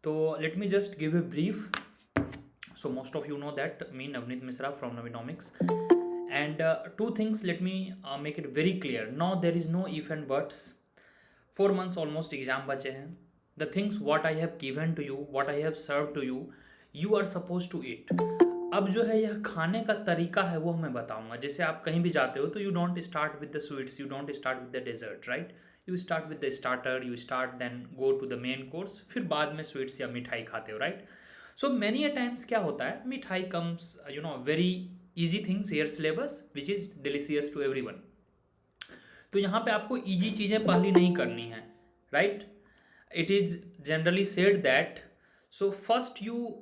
So let me just give a brief. So most of you know that me Navneet Misra from Navinomics, and two things. Let me make it very clear. Now there is no if and buts. 4 months almost exam बचे हैं. The things what I have given to you, what I have served to you, you are supposed to eat. अब जो है यह खाने का तरीका है वो मैं बताऊंगा. जैसे आप कहीं भी जाते हो तो you don't start with the sweets, you don't start with the dessert, right? You start with the starter, you start then go to the main course, फिर बाद में स्वीट्स या मिठाई खाते हो, right? So many a times क्या होता है, मिठाई comes very easy things here syllabus which is delicious to everyone. तो यहाँ पे आपको इजी चीज़ें पहली नहीं करनी है, right? It is generally said that so first you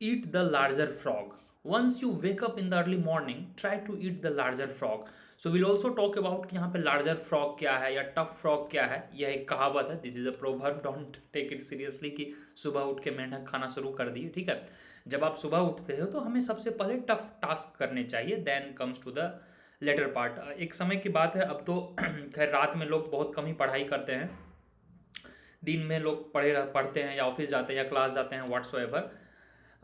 eat the larger frog. Once you wake up in the early morning, try to eat the larger frog. So we'll also talk about कि यहाँ पे larger frog क्या है या tough frog क्या है. यह एक कहावत है. This is a proverb. Don't take it seriously कि सुबह उठ के मेंढक खाना शुरू कर दिए, ठीक है? जब आप सुबह उठते हो तो हमें सबसे पहले टफ टास्क करने चाहिए, then comes to the latter part. एक समय की बात है, अब तो खैर रात में लोग बहुत कम ही पढ़ाई करते हैं. दिन में लोग पढ़ते हैं या ऑफिस जाते हैं या क्लास जाते हैं, व्हाट्सोएवर.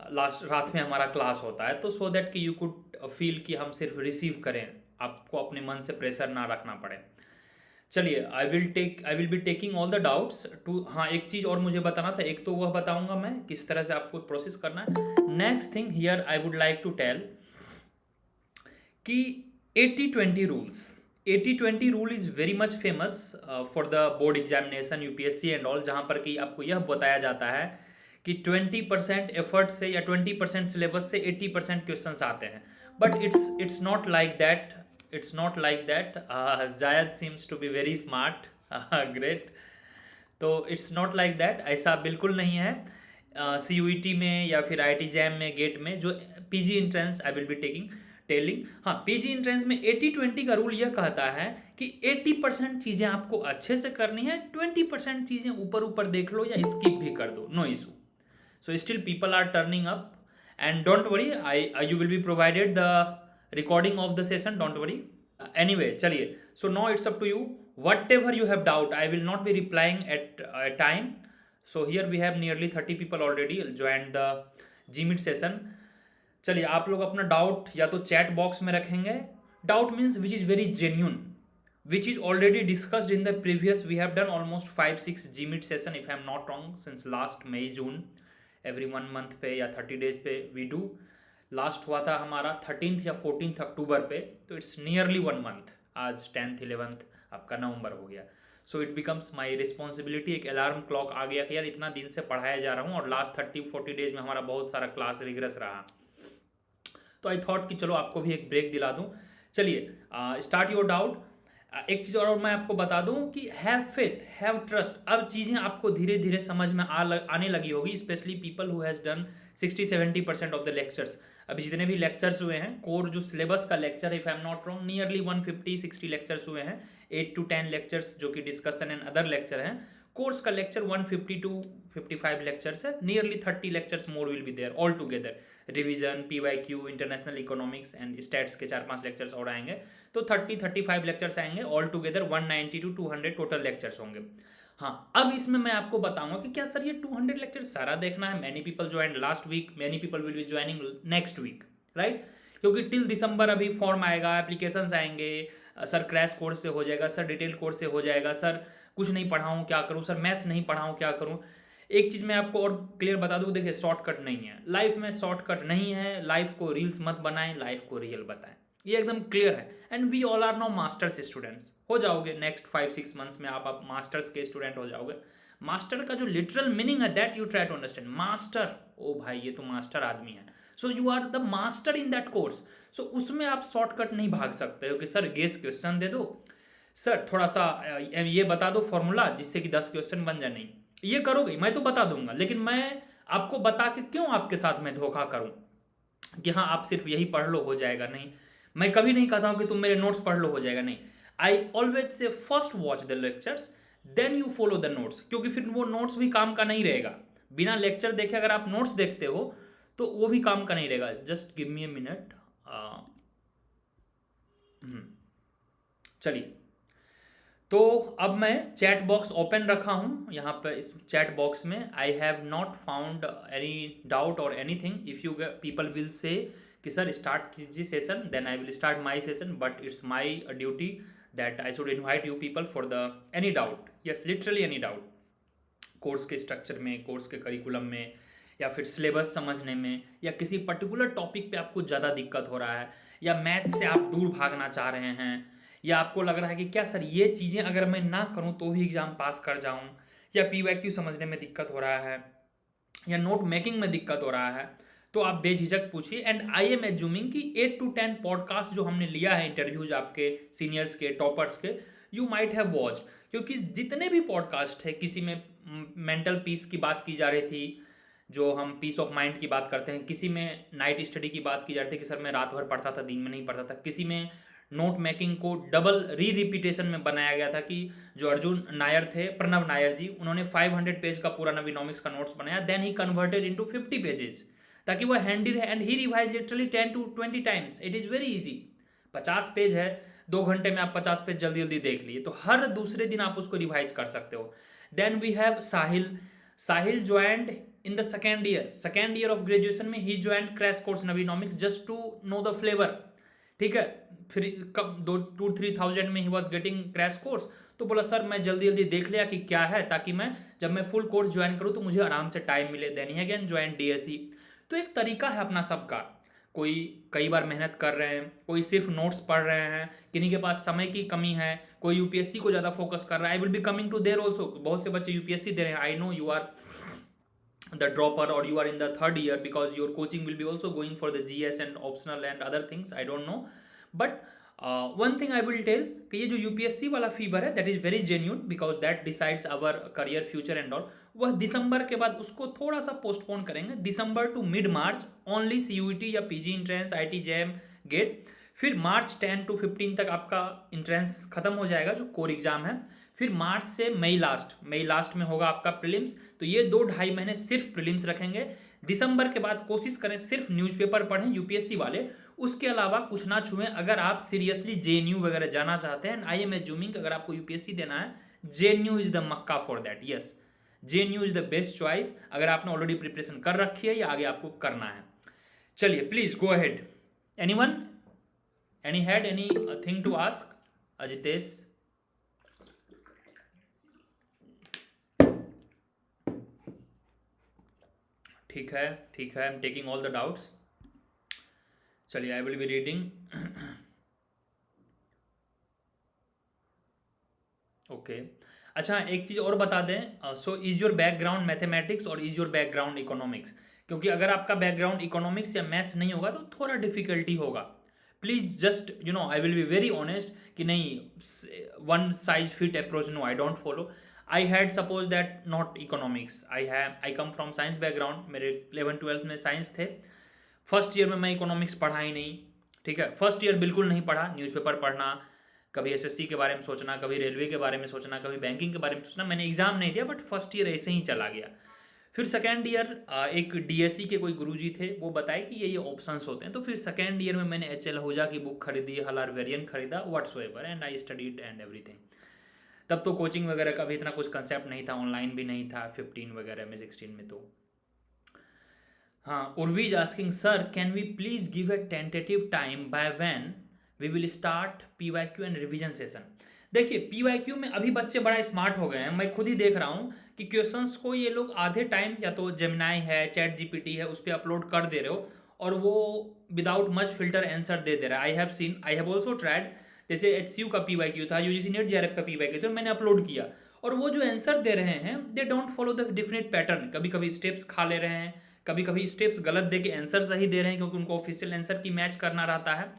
लास्ट रात में हमारा क्लास होता है, तो सो दैट कि यू कुड फील कि हम सिर्फ रिसीव करें, आपको अपने मन से प्रेशर ना रखना पड़े. चलिए, I will be taking all the doubts too. हाँ, एक चीज़ और मुझे बताना था. एक तो वह बताऊंगा मैं किस तरह से आपको प्रोसेस करना है. Next thing here I would like to tell कि 80-20 rules. 80-20 rule is very much famous for the board examination, UPSC and all, जहाँ पर कि आपको यह बताया जाता है कि 20% एफर्ट से या 20% सिलेबस से 80% क्वेश्चंस आते हैं. But it's not like that. It's not like that. Zaid seems to be very smart. Great. तो इट्स नॉट लाइक दैट. ऐसा बिल्कुल नहीं है. CUET में या फिर IIT जैम में, गेट में, जो PG entrance I will be telling. हाँ, PG इंट्रेंस में 80-20 का रूल यह कहता है कि 80% चीज़ें आपको अच्छे से करनी है, 20% चीज़ें ऊपर ऊपर देख लो या स्किप भी कर दो, no issue. So still people are turning up, and don't worry, you will be provided the recording of the session, don't worry. Anyway, चलिए, so now it's up to you. Whatever you have doubt, I will not be replying at a time. So here we have nearly 30 people already joined the Gmeet session. चलिए, आप लोग अपना doubt या तो chat box में रखेंगे. Doubt means which is very genuine, which is already discussed in the previous. We have done almost 5-6 Gmeet session, if I am not wrong, since last May June. Every 1 month पे या 30 days पे we do. Last हुआ था हमारा 13 या 14 अक्टूबर पे, तो it's nearly 1 month. आज 10th 11th आपका नवंबर हो गया. So it becomes my responsibility. एक अलार्म क्लॉक आ गया कि यार इतना दिन से पढ़ाया जा रहा हूँ और लास्ट 30-40 डेज में हमारा बहुत सारा क्लास रिग्रेस रहा, तो आई थॉट कि चलो आपको भी एक ब्रेक दिला दूँ. चलिए, स्टार्ट योर डाउट. एक चीज़ और मैं आपको बता दूं कि हैव फेथ, हैव ट्रस्ट. अब चीज़ें आपको धीरे धीरे समझ में आने लगी होगी, specially people who has done 60-70% of the lectures. अभी जितने भी लेक्चर्स हुए हैं, कोर जो सिलेबस का lecture, if I am not wrong, nearly 150-60 lectures हुए हैं. 8-10 लेक्चर्स जो कि डिस्कशन एंड अदर लेक्चर हैं. कोर्स का लेक्चर 150-55 लेक्चर्स है. Nearly 30 lectures more will be there all together. Revision, PYQ, international economics and stats के 4-5 lectures और आएंगे, तो 30-35 लेक्चर्स आएंगे. ऑल टुगेदर 190-200 टोटल लेक्चर्स होंगे. हाँ, अब इसमें मैं आपको बताऊंगा कि क्या सर ये 200 लेक्चर सारा देखना है. Many people join last week, many people will be joining next week, right? क्योंकि टिल दिसंबर अभी फॉर्म आएगा, एप्लीकेशंस आएंगे. सर क्रैश कोर्स से हो जाएगा, सर डिटेल कोर्स से हो जाएगा, सर कुछ नहीं पढ़ाऊँ क्या करूँ, सर मैथ्स नहीं पढ़ाऊँ क्या करूँ. एक चीज़ मैं आपको और क्लियर बता दूँ, देखिए शॉर्टकट नहीं है लाइफ में. शॉर्टकट नहीं है. लाइफ को रील्स मत बनाएं, लाइफ को रियल बताएं. ये एकदम क्लियर है. And we all are no masters students. हो जाओगे नेक्स्ट 5-6 मंथ्स में, आप मास्टर्स के स्टूडेंट हो जाओगे. मास्टर का जो लिटरल मीनिंग है that you try to understand. Master, ओ भाई ये तो मास्टर आदमी है. So you are the master in that course. सो उसमें आप शॉर्टकट नहीं भाग सकते हो कि सर गेस क्वेश्चन दे दो, सर थोड़ा सा ये बता दो फॉर्मूला जिससे कि 10 क्वेश्चन बन जाए. नहीं, ये करोगे, मैं तो बता दूंगा, लेकिन मैं आपको बता के क्यों आपके साथ में धोखा करूं कि हाँ आप सिर्फ यही पढ़ लो हो जाएगा. नहीं, मैं कभी नहीं कहता हूं कि तुम मेरे नोट्स पढ़ लो हो जाएगा. नहीं, I always say first watch the lectures then you follow the notes, क्योंकि फिर वो नोट्स भी काम का नहीं रहेगा. बिना लेक्चर देखे अगर आप नोट्स देखते हो तो वो भी काम का नहीं रहेगा. Just give me a minute. चलिए, तो अब मैं चैट बॉक्स ओपन रखा हूँ यहाँ पे। इस चैट बॉक्स में I have not found any doubt और anything. If you people will say कि सर स्टार्ट कीजिए session, then I will start my session, but it's my duty that I should invite you people for the any doubt, yes literally any doubt, course के structure में, course के curriculum में, या फिर syllabus समझने में, या किसी पर्टिकुलर टॉपिक पे आपको ज़्यादा दिक्कत हो रहा है, या मैथ से आप दूर भागना चाह रहे हैं, या आपको लग रहा है कि क्या सर ये चीज़ें अगर मैं ना करूँ तो भी एग्ज़ाम पास कर जाऊँ, या PYQ समझने में दिक्कत हो रहा है, या नोट मेकिंग में दिक्कत हो रहा है, तो आप बेझिझक पूछिए। एंड आई एम एज्यूमिंग कि 8 to 10 पॉडकास्ट जो हमने लिया है इंटरव्यूज आपके सीनियर्स के, टॉपर्स के, यू माइट हैव वॉच, क्योंकि जितने भी पॉडकास्ट है, किसी में मेंटल पीस की बात की जा रही थी, जो हम पीस ऑफ माइंड की बात करते हैं, किसी में नाइट स्टडी की बात की जा रही थी कि सर मैं रात भर पढ़ता था, दिन में नहीं पढ़ता था, किसी में नोट मेकिंग को डबल रिपीटेशन में बनाया गया था कि जो अर्जुन नायर थे, प्रणव नायर जी, उन्होंने 500 पेज का पूरा नवीनॉमिक्स का नोट्स बनाया, then he converted into 50 pages, ताकि वो हैंडी रहे, and he revise literally 10 to 20 times. It is very easy. 50 page है, 2 घंटे में आप 50 पेज जल्दी जल्दी देख लिए, तो हर दूसरे दिन आप उसको रिवाइज कर सकते हो। Then we have Sahil. Sahil joined in the second year of graduation में, he joined crash course Naveenomics just to know the flavour, ठीक है। फिर कब 2-3 thousand में ही वॉज गेटिंग क्रैश कोर्स, तो बोला सर मैं जल्दी जल्दी देख लिया कि क्या है, ताकि मैं जब मैं फुल कोर्स ज्वाइन करूँ तो मुझे आराम से टाइम मिले। Then he again join DSE। तो एक तरीका है अपना सबका, कोई कई बार मेहनत कर रहे हैं, कोई सिर्फ नोट्स पढ़ रहे हैं, किन्हीं के पास समय की कमी है, कोई UPSC को ज़्यादा फोकस कर रहा है। I will be coming to there also. बहुत से बच्चे UPSC दे रहे हैं। I know you are the dropper or you are in the third year, because your coaching will be also going for the GS and optional and other things, I don't know, but one thing I will tell कि ये जो UPSC वाला fever है, that is very genuine because that decides our career future and all, वह दिसंबर के बाद उसको थोड़ा सा पोस्टपोन करेंगे, December to mid March only CUET या PG entrance, IT JAM GATE, फिर मार्च 10 to 15 तक आपका इंट्रेंस खत्म हो जाएगा जो कोर एग्जाम है, फिर मार्च से मई लास्ट में होगा आपका प्रीलिम्स। तो ये 2-2.5 महीने सिर्फ प्रीलिम्स रखेंगे। दिसंबर के बाद कोशिश करें सिर्फ न्यूज़पेपर पढ़ें UPSC वाले, उसके अलावा कुछ ना छुएं। अगर आप सीरियसली JNU वगैरह जाना चाहते हैं, आई एम एज्यूमिंग अगर आपको UPSC देना है, JNU is the Mecca for that. Yes, JNU is the best choice अगर आपने ऑलरेडी प्रिपरेशन कर रखी है या आगे आपको करना है। चलिए please go ahead. Anyone, any thing to ask? Ajitesh, ठीक है, I am taking all the doubts. चलिए, I will be reading. Okay, अच्छा एक चीज़ और बता दें, so is your background mathematics और इज योर बैकग्राउंड इकोनॉमिक्स? क्योंकि अगर आपका बैकग्राउंड इकोनॉमिक्स या मैथ्स नहीं होगा तो थोड़ा डिफिकल्टी होगा। Please just I will be very honest कि नहीं one size fit approach, no I don't follow. I had suppose that not economics, I come from science background, मेरे 11th-12th में साइंस थे। फर्स्ट ईयर में मैं economics पढ़ा ही नहीं, ठीक है, फर्स्ट ईयर बिल्कुल नहीं पढ़ा। न्यूज़पेपर पढ़ना, कभी SSC के बारे में सोचना, कभी रेलवे के बारे में सोचना, कभी बैंकिंग के बारे में सोचना, मैंने एग्जाम नहीं दिया, बट फर्स्ट ईयर ऐसे ही चला गया। फिर सेकेंड ईयर एक DSE के कोई गुरुजी थे, वो बताए कि ये ऑप्शंस होते हैं। तो फिर सेकेंड ईयर में मैंने HL आहूजा की बुक खरीदी, हलार वेरिएंट खरीदा, whatsoever, and I studied and everything. तब तो कोचिंग वगैरह का भी इतना कुछ कंसेप्ट नहीं था, ऑनलाइन भी नहीं था 15 वगैरह में, 16 में। तो हाँ, Urvi is asking sir can we please give a tentative time by when we will start PYQ and revision session? देखिए, PYQ में अभी बच्चे बड़ा स्मार्ट हो गए हैं, मैं खुद ही देख रहा हूँ कि क्वेश्चंस को ये लोग आधे टाइम या तो जेमिनाई है, चैट GPT है, उस पर अपलोड कर दे रहे हो, और वो विदाउट मच फिल्टर आंसर दे रहा है। आई हैव ऑल्सो ट्राइड, जैसे HCU का PYQ था, UGC नेट JRF का PYQ था, मैंने अपलोड किया, और वो जो आंसर दे रहे हैं they don't follow the definite pattern. कभी कभी स्टेप्स खा ले रहे हैं, कभी कभी स्टेप्स गलत दे के आंसर सही दे रहे हैं, क्योंकि उनको ऑफिशियल आंसर की मैच करना रहता है।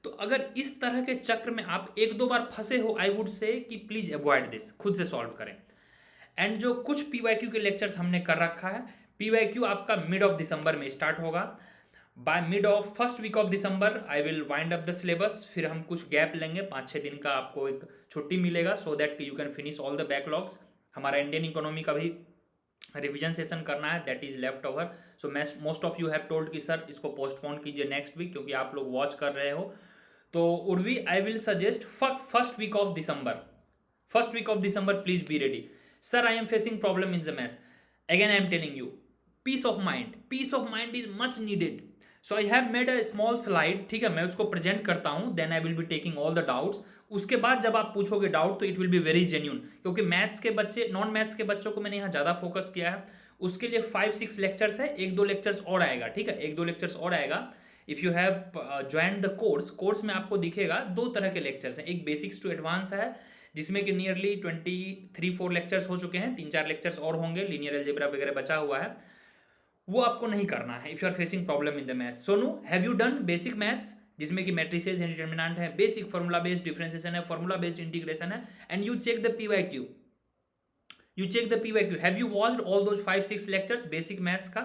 तो अगर इस तरह के चक्र में आप 1-2 बार फंसे हो, आई वुड से कि प्लीज अवॉइड दिस, खुद से सॉल्व करें। एंड जो कुछ PYQ के लेक्चर्स हमने कर रखा है, PYQ आपका मिड ऑफ दिसंबर में स्टार्ट होगा। By mid of first week of December I will wind up the syllabus. फिर हम कुछ गैप लेंगे, 5-6 दिन का आपको एक छुट्टी मिलेगा, so that you can finish all the backlogs. हमारा इंडियन इकोनॉमी का भी रिवीजन सेशन करना है, that is left over. So most of you have told कि सर इसको पोस्टपोन कीजिए नेक्स्ट वीक, क्योंकि आप लोग वॉच कर रहे हो। तो Urvi, I will suggest first week of December, First week of December, please be ready. Sir, I am facing problem in the maths. Again, I am telling you, peace of mind. Peace of mind is much needed. So I have made a small slide. ठीक है, मैं उसको present करता हूँ. Then I will be taking all the doubts. उसके बाद जब आप पूछोगे डाउट तो it will be very genuine, क्योंकि मैथ्स के बच्चे, नॉन मैथ्स के बच्चों को मैंने यहाँ ज़्यादा फोकस किया है. उसके लिए 5-6 लेक्चर्स है, 1-2 लेक्चर्स और आएगा. ठीक है, 1-2 लेक्चर्स और आएगा. If you have join the course में आपको दिखेगा 2 तरह के लेक्चर्स हैं. एक बेसिक्स टू एडवांस है जिसमें कि नियरली 23-4 लेक्चर्स हो चुके हैं. 3-4 लेक्चर्स और होंगे, लीनियर अलजेब्रा वगैरह बचा हुआ है. वो आपको नहीं करना है if you are facing problem in the maths. Sonu, have you done basic maths जिसमें कि मैट्रिसेस हैं, डिटर्मिनेंट है, बेसिक फार्मूला बेस्ड डिफरेंशिएशन है, फार्मूला बेस्ड इंटीग्रेशन है, and you check the PYQ. You check the PYQ. Have you watched all those 5-6 lectures basic maths का?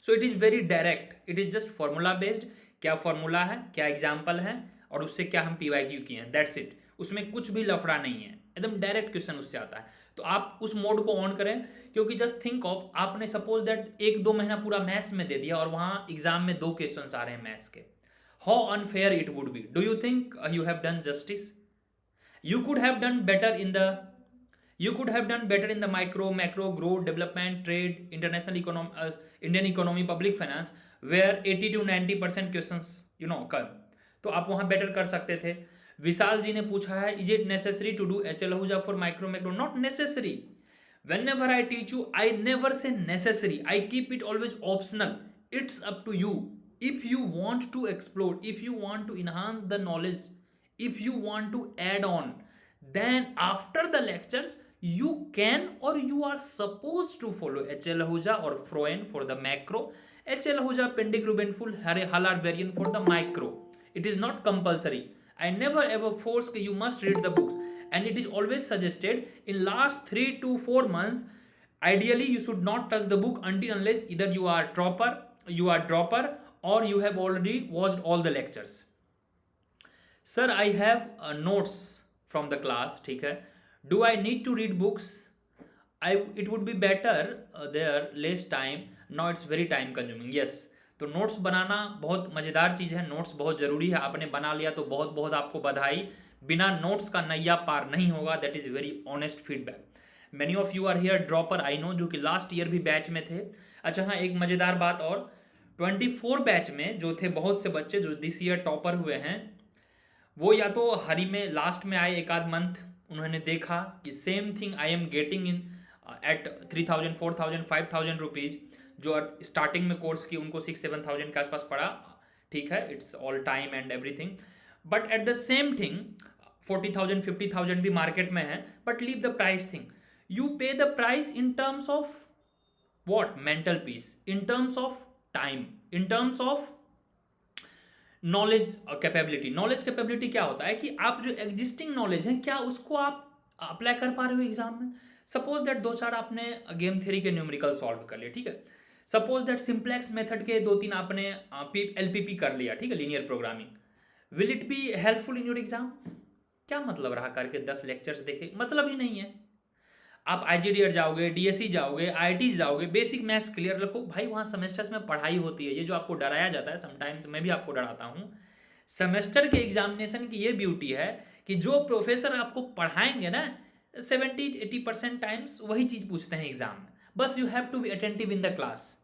So it is very direct. It is just formula based. क्या formula है, क्या example है, और उससे क्या हम PYQ किए हैं, दैट्स इट. उसमें कुछ भी लफड़ा नहीं है, एकदम डायरेक्ट क्वेश्चन उससे आता है. तो आप उस मोड को ऑन करें, क्योंकि जस्ट थिंक ऑफ, आपने सपोज दैट 1-2 महीना पूरा मैथ्स में दे दिया और वहाँ एग्जाम में 2 क्वेश्चन आ रहे हैं मैथ्स के. How unfair it would be. Do you think you have done justice? You could have done better in the micro, macro, growth, development, trade, international economy, Indian economy, public finance, where 80 to 90% questions come. तो आप वहाँ better कर सकते थे. विशाल जी ने पूछा है, is it necessary to do HL Ahuja for micro, macro? Not necessary. Whenever I teach you, I never say necessary. I keep it always optional. It's up to you. If you want to explore, if you want to enhance the knowledge, if you want to add on, then after the lectures you can or you are supposed to follow HL Ahuja or Froen for the macro, HL Ahuja, Pendick-Rubenful, Hallard-Varian for the micro. It is not compulsory. I never ever force you must read the books, and it is always suggested in last 3 to 4 months ideally you should not touch the book until unless either you are dropper or you have already watched all the lectures. Sir, I have notes from the class. ठीक है, do I need to read books? It would be better there less time. Now it's very time consuming. Yes. तो notes बनाना बहुत मज़ेदार चीज़ है, notes बहुत ज़रूरी है. आपने बना लिया तो बहुत बहुत आपको बधाई. बिना नोट्स का नैया पार नहीं होगा. That is very honest feedback. Many of you are here dropper, I know, जो कि लास्ट ईयर भी बैच में थे. अच्छा हाँ, एक मज़ेदार बात और, 24 बैच में जो थे बहुत से बच्चे जो दिस ईयर टॉपर हुए हैं, वो या तो हरी में लास्ट में आए 1-आध मंथ, उन्होंने देखा कि same thing I am getting in at 3,000, 4,000, 5,000 rupees. जो स्टार्टिंग में कोर्स की उनको 6-7,000 के आसपास पड़ा. ठीक है, it's all time and everything, but at the same thing 40,000, 50,000 भी मार्केट में है. But leave the price thing. You pay the price in terms of what? Mental peace, in terms of time, in terms of knowledge capability. Knowledge capability क्या होता है कि आप जो existing knowledge है क्या उसको आप अप्लाई कर पा रहे हो एग्जाम में. सपोज दैट 2-4 आपने गेम थ्योरी के न्यूमेरिकल सॉल्व कर लिए. ठीक है, सपोज दैट सिंप्लेक्स मेथड के 2-3 आपने LPP कर लिया. ठीक है, linear programming. Will it be helpful in your exam? क्या मतलब रहा करके 10 लेक्चर्स देखे? मतलब ही नहीं है. आप IGDR जाओगे, DSE जाओगे, IIT जाओगे, बेसिक मैथ्स क्लियर रखो भाई. वहाँ सेमेस्टर्स में पढ़ाई होती है. ये जो आपको डराया जाता है, समटाइम्स मैं भी आपको डराता हूँ. सेमेस्टर के एग्जामिनेशन की ये ब्यूटी है कि जो प्रोफेसर आपको पढ़ाएंगे ना, 70-80% टाइम्स वही चीज़ पूछते हैं एग्जाम में. बस you have to be attentive in the class.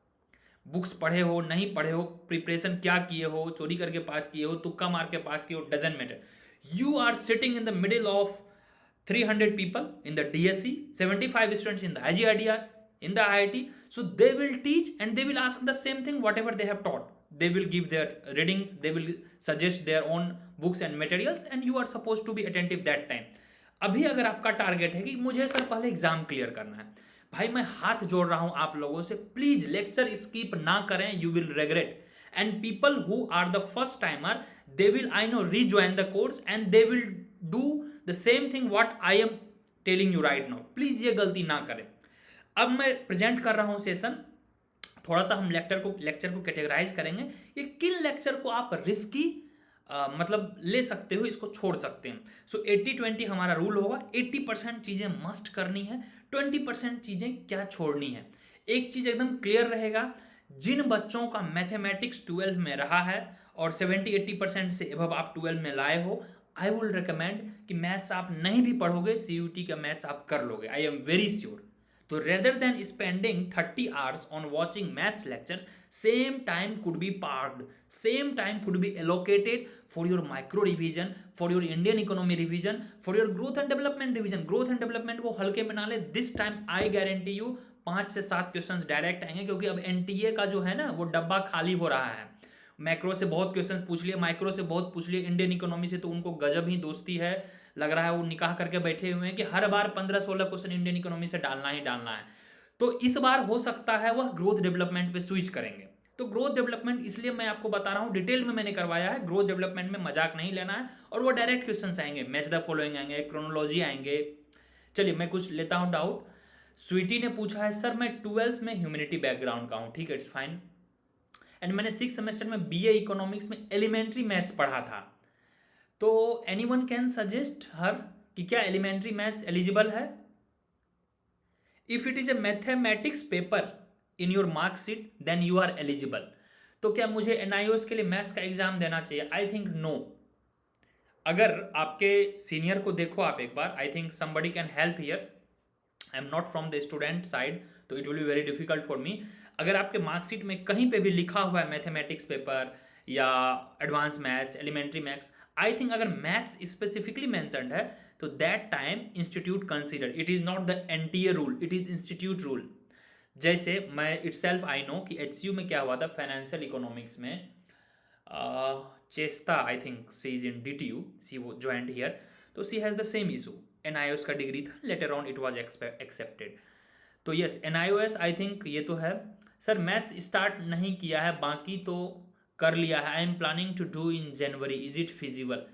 Books पढ़े हो, नहीं पढ़े हो, प्रिपरेशन क्या किए हो, चोरी करके पास किए हो, तुक्का मार के पास किए हो, doesn't matter. You are sitting in the middle of 300 people in the DSE, 75 students in the IGRDR, in the IIT. So they will teach and they will ask the same thing whatever they have taught. They will give their readings, they will suggest their own books and materials, and you are supposed to be attentive that time. अभी अगर आपका target है कि मुझे sir पहले exam clear करना है, भाई मैं हाथ जोड़ रहा हूं आप लोगों से, प्लीज लेक्चर स्किप ना करें. You will regret. And people who are the first timer, they will, I know, rejoin the course and they will do the same thing what I am telling you right now. Please ये गलती ना करें. अब मैं present कर रहा हूं session. थोड़ा सा हम लेक्चर को कैटेगराइज करेंगे. ये किन लेक्चर को आप रिस्की मतलब ले सकते हो, इसको छोड़ सकते हैं. सो 80-20 हमारा रूल होगा. 80% चीज़ें मस्ट करनी है, 20% चीज़ें क्या छोड़नी है. एक चीज़ एकदम क्लियर रहेगा, जिन बच्चों का मैथमेटिक्स 12 में रहा है और 70-80% से एबव आप 12 में लाए हो, आई वुड रिकमेंड कि मैथ्स आप नहीं भी पढ़ोगे, CUT का मैथ्स आप कर लोगे, आई एम वेरी श्योर। तो rather than spending 30 hours on watching maths lectures, same time could be parked, same time could be allocated for your micro revision, for your Indian economy revision, for your growth and development revision। growth and development को हल्के में ना ले, this time I guarantee you 5 से 7 questions direct आएंगे, क्योंकि अब NTA का जो है ना वो डब्बा खाली हो रहा है। मैक्रो से बहुत क्वेश्चंस पूछ लिए, माइक्रो से बहुत पूछ लिए, इंडियन इकोनॉमी से तो उनको गजब ही दोस्ती है, लग रहा है वो निकाह करके बैठे हुए हैं कि हर बार 15-16 क्वेश्चन इंडियन इकोनॉमी से डालना ही डालना है। तो इस बार हो सकता है वह ग्रोथ डेवलपमेंट पे स्विच करेंगे। तो ग्रोथ डेवलपमेंट इसलिए मैं आपको बता रहा हूँ, डिटेल में मैंने करवाया है, ग्रोथ डेवलपमेंट में मजाक नहीं लेना है, और वो डायरेक्ट क्वेश्चन आएंगे, मैच द फॉलोइंग आएंगे, क्रोनोलॉजी आएंगे। चलिए मैं कुछ लेता हूँ डाउट। स्वीटी ने पूछा है सर मैं 12th में ह्यूमैनिटी बैकग्राउंड का हूँ, ठीक है, इट्स फाइन, एंड मैंने 6th सेमेस्टर में BA इकोनॉमिक्स में एलिमेंट्री मैथ्स पढ़ा था। तो एनीवन कैन सजेस्ट हर कि क्या एलिमेंट्री मैथ्स एलिजिबल है? If it is a mathematics paper in your marksheet then you are eligible. तो क्या मुझे NIOS के लिए मैथ्स का एग्जाम देना चाहिए? I think no. अगर आपके सीनियर को देखो आप एक बार, I think somebody can help here, I am not from the student side, तो it will be very difficult for me. अगर आपके मार्कशीट में कहीं पे भी लिखा हुआ है मैथमेटिक्स पेपर या advance maths, elementary maths, I think अगर मैथ्स स्पेसिफिकली मेंशन्ड है तो that time institute consider, it is not the NTA rule, it is institute rule. जैसे मैं इटसेल्फ आई नो कि HCU में क्या हुआ था, फाइनेंशियल इकोनॉमिक्स में Chesta, I think she is in DTU, she वो ज्वाइंट हियर, तो she has the same issue, NIOS का डिग्री था, later on it was accepted. तो यस NIOS आई थिंक ये तो है। सर मैथ्स स्टार्ट नहीं किया है, बाकी तो कर लिया है, I am planning to do in January, is it feasible?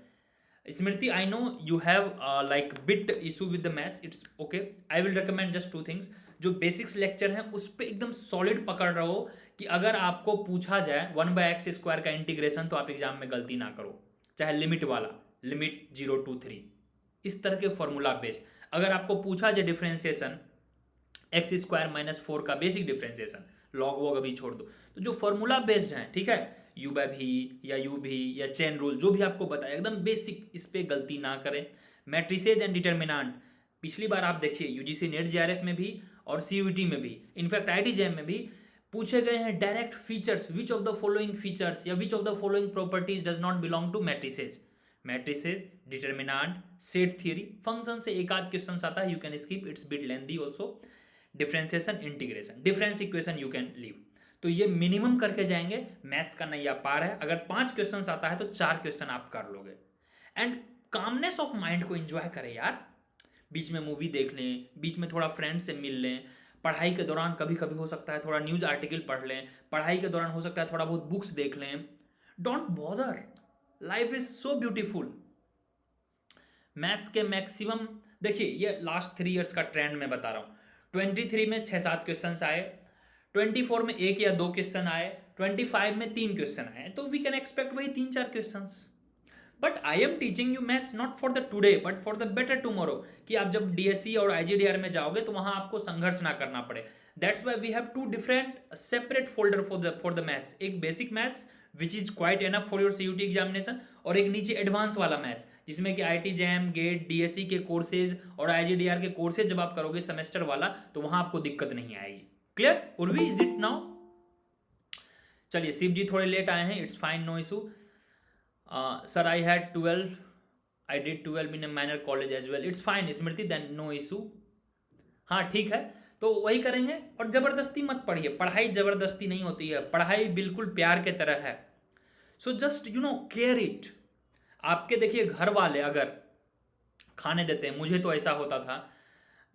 Smriti I know you have like bit issue with the maths, it's okay, I will recommend just 2 things. जो बेसिक्स लेक्चर हैं उस पर एकदम सॉलिड पकड़ रहो कि अगर आपको पूछा जाए 1/x² का इंटीग्रेशन तो आप एग्जाम में गलती ना करो, चाहे लिमिट वाला, लिमिट 0 to 3, इस तरह के फॉर्मूला बेस्ड। अगर आपको पूछा जाए डिफ्रेंसिएशन x² - 4 का बेसिक डिफ्रेंसिएशन, लॉग वॉग अभी छोड़ दो, तो जो फॉर्मूला बेस्ड हैं, ठीक है, U/V या UV या चेन रूल, जो भी आपको बताया एकदम बेसिक, इस पे गलती ना करें। मैट्रिसेज एंड डिटर्मिनेंट, पिछली बार आप देखिए UGC नेट JRF में भी और CUT में भी, इनफैक्ट IIT-JEM में भी पूछे गए हैं direct features, which of the following features या which of the following properties does not belong to matrices. Matrices, determinant, set theory, function से एक आध क्वेश्चन आता है, you can skip, it's bit lengthy also. Differentiation, integration, difference equation you can leave. तो ये minimum करके जाएंगे, maths का नैया पार है। अगर 5 क्वेश्चन आता है तो 4 क्वेश्चन आप कर लोगे। एंड कामनेस ऑफ माइंड को एंजॉय करें यार, बीच में मूवी देख लें, बीच में थोड़ा फ्रेंड से मिल लें, पढ़ाई के दौरान कभी कभी हो सकता है थोड़ा न्यूज आर्टिकल पढ़ लें, पढ़ाई के दौरान हो सकता है थोड़ा बहुत बुक्स देख लें। Don't bother, life is so beautiful. Maths के मैक्सिमम देखिए, ये लास्ट 3 इयर्स का ट्रेंड मैं बता रहा हूँ। 23 में 6-7 क्वेश्चन आए, 24 में 1 या 2 क्वेश्चन आए, 25 में 3 क्वेश्चन आए, तो वी कैन एक्सपेक्ट वही 3-4 question. But I am teaching you maths not for the today but for the better tomorrow, कि आप जब DSE और IGDR में जाओगे तो वहां आपको संघर्ष ना करना पड़े। That's why we have 2 different separate folder for the maths, एक basic maths which is quite enough for your CUT examination, और एक नीचे एडवांस वाला मैथ्स जिसमें कि IIT-JEM, गेट, DSE के कोर्सेज और IGDR के कोर्सेज जब आप करोगे सेमेस्टर वाला तो वहां आपको दिक्कत नहीं आएगी। Clear Urvi, is it now? चलिए शिव जी थोड़े लेट आए हैं, it's fine, no issue. Sir I had 12, I did 12 in a minor college as well, it's fine Smriti, then no issue. हाँ ठीक है, तो वही करेंगे। और जबरदस्ती मत पढ़िए, पढ़ाई जबरदस्ती नहीं होती है, पढ़ाई बिल्कुल प्यार के तरह है। So just you know care it. आपके देखिए घर वाले अगर खाने देते हैं, मुझे तो ऐसा होता था,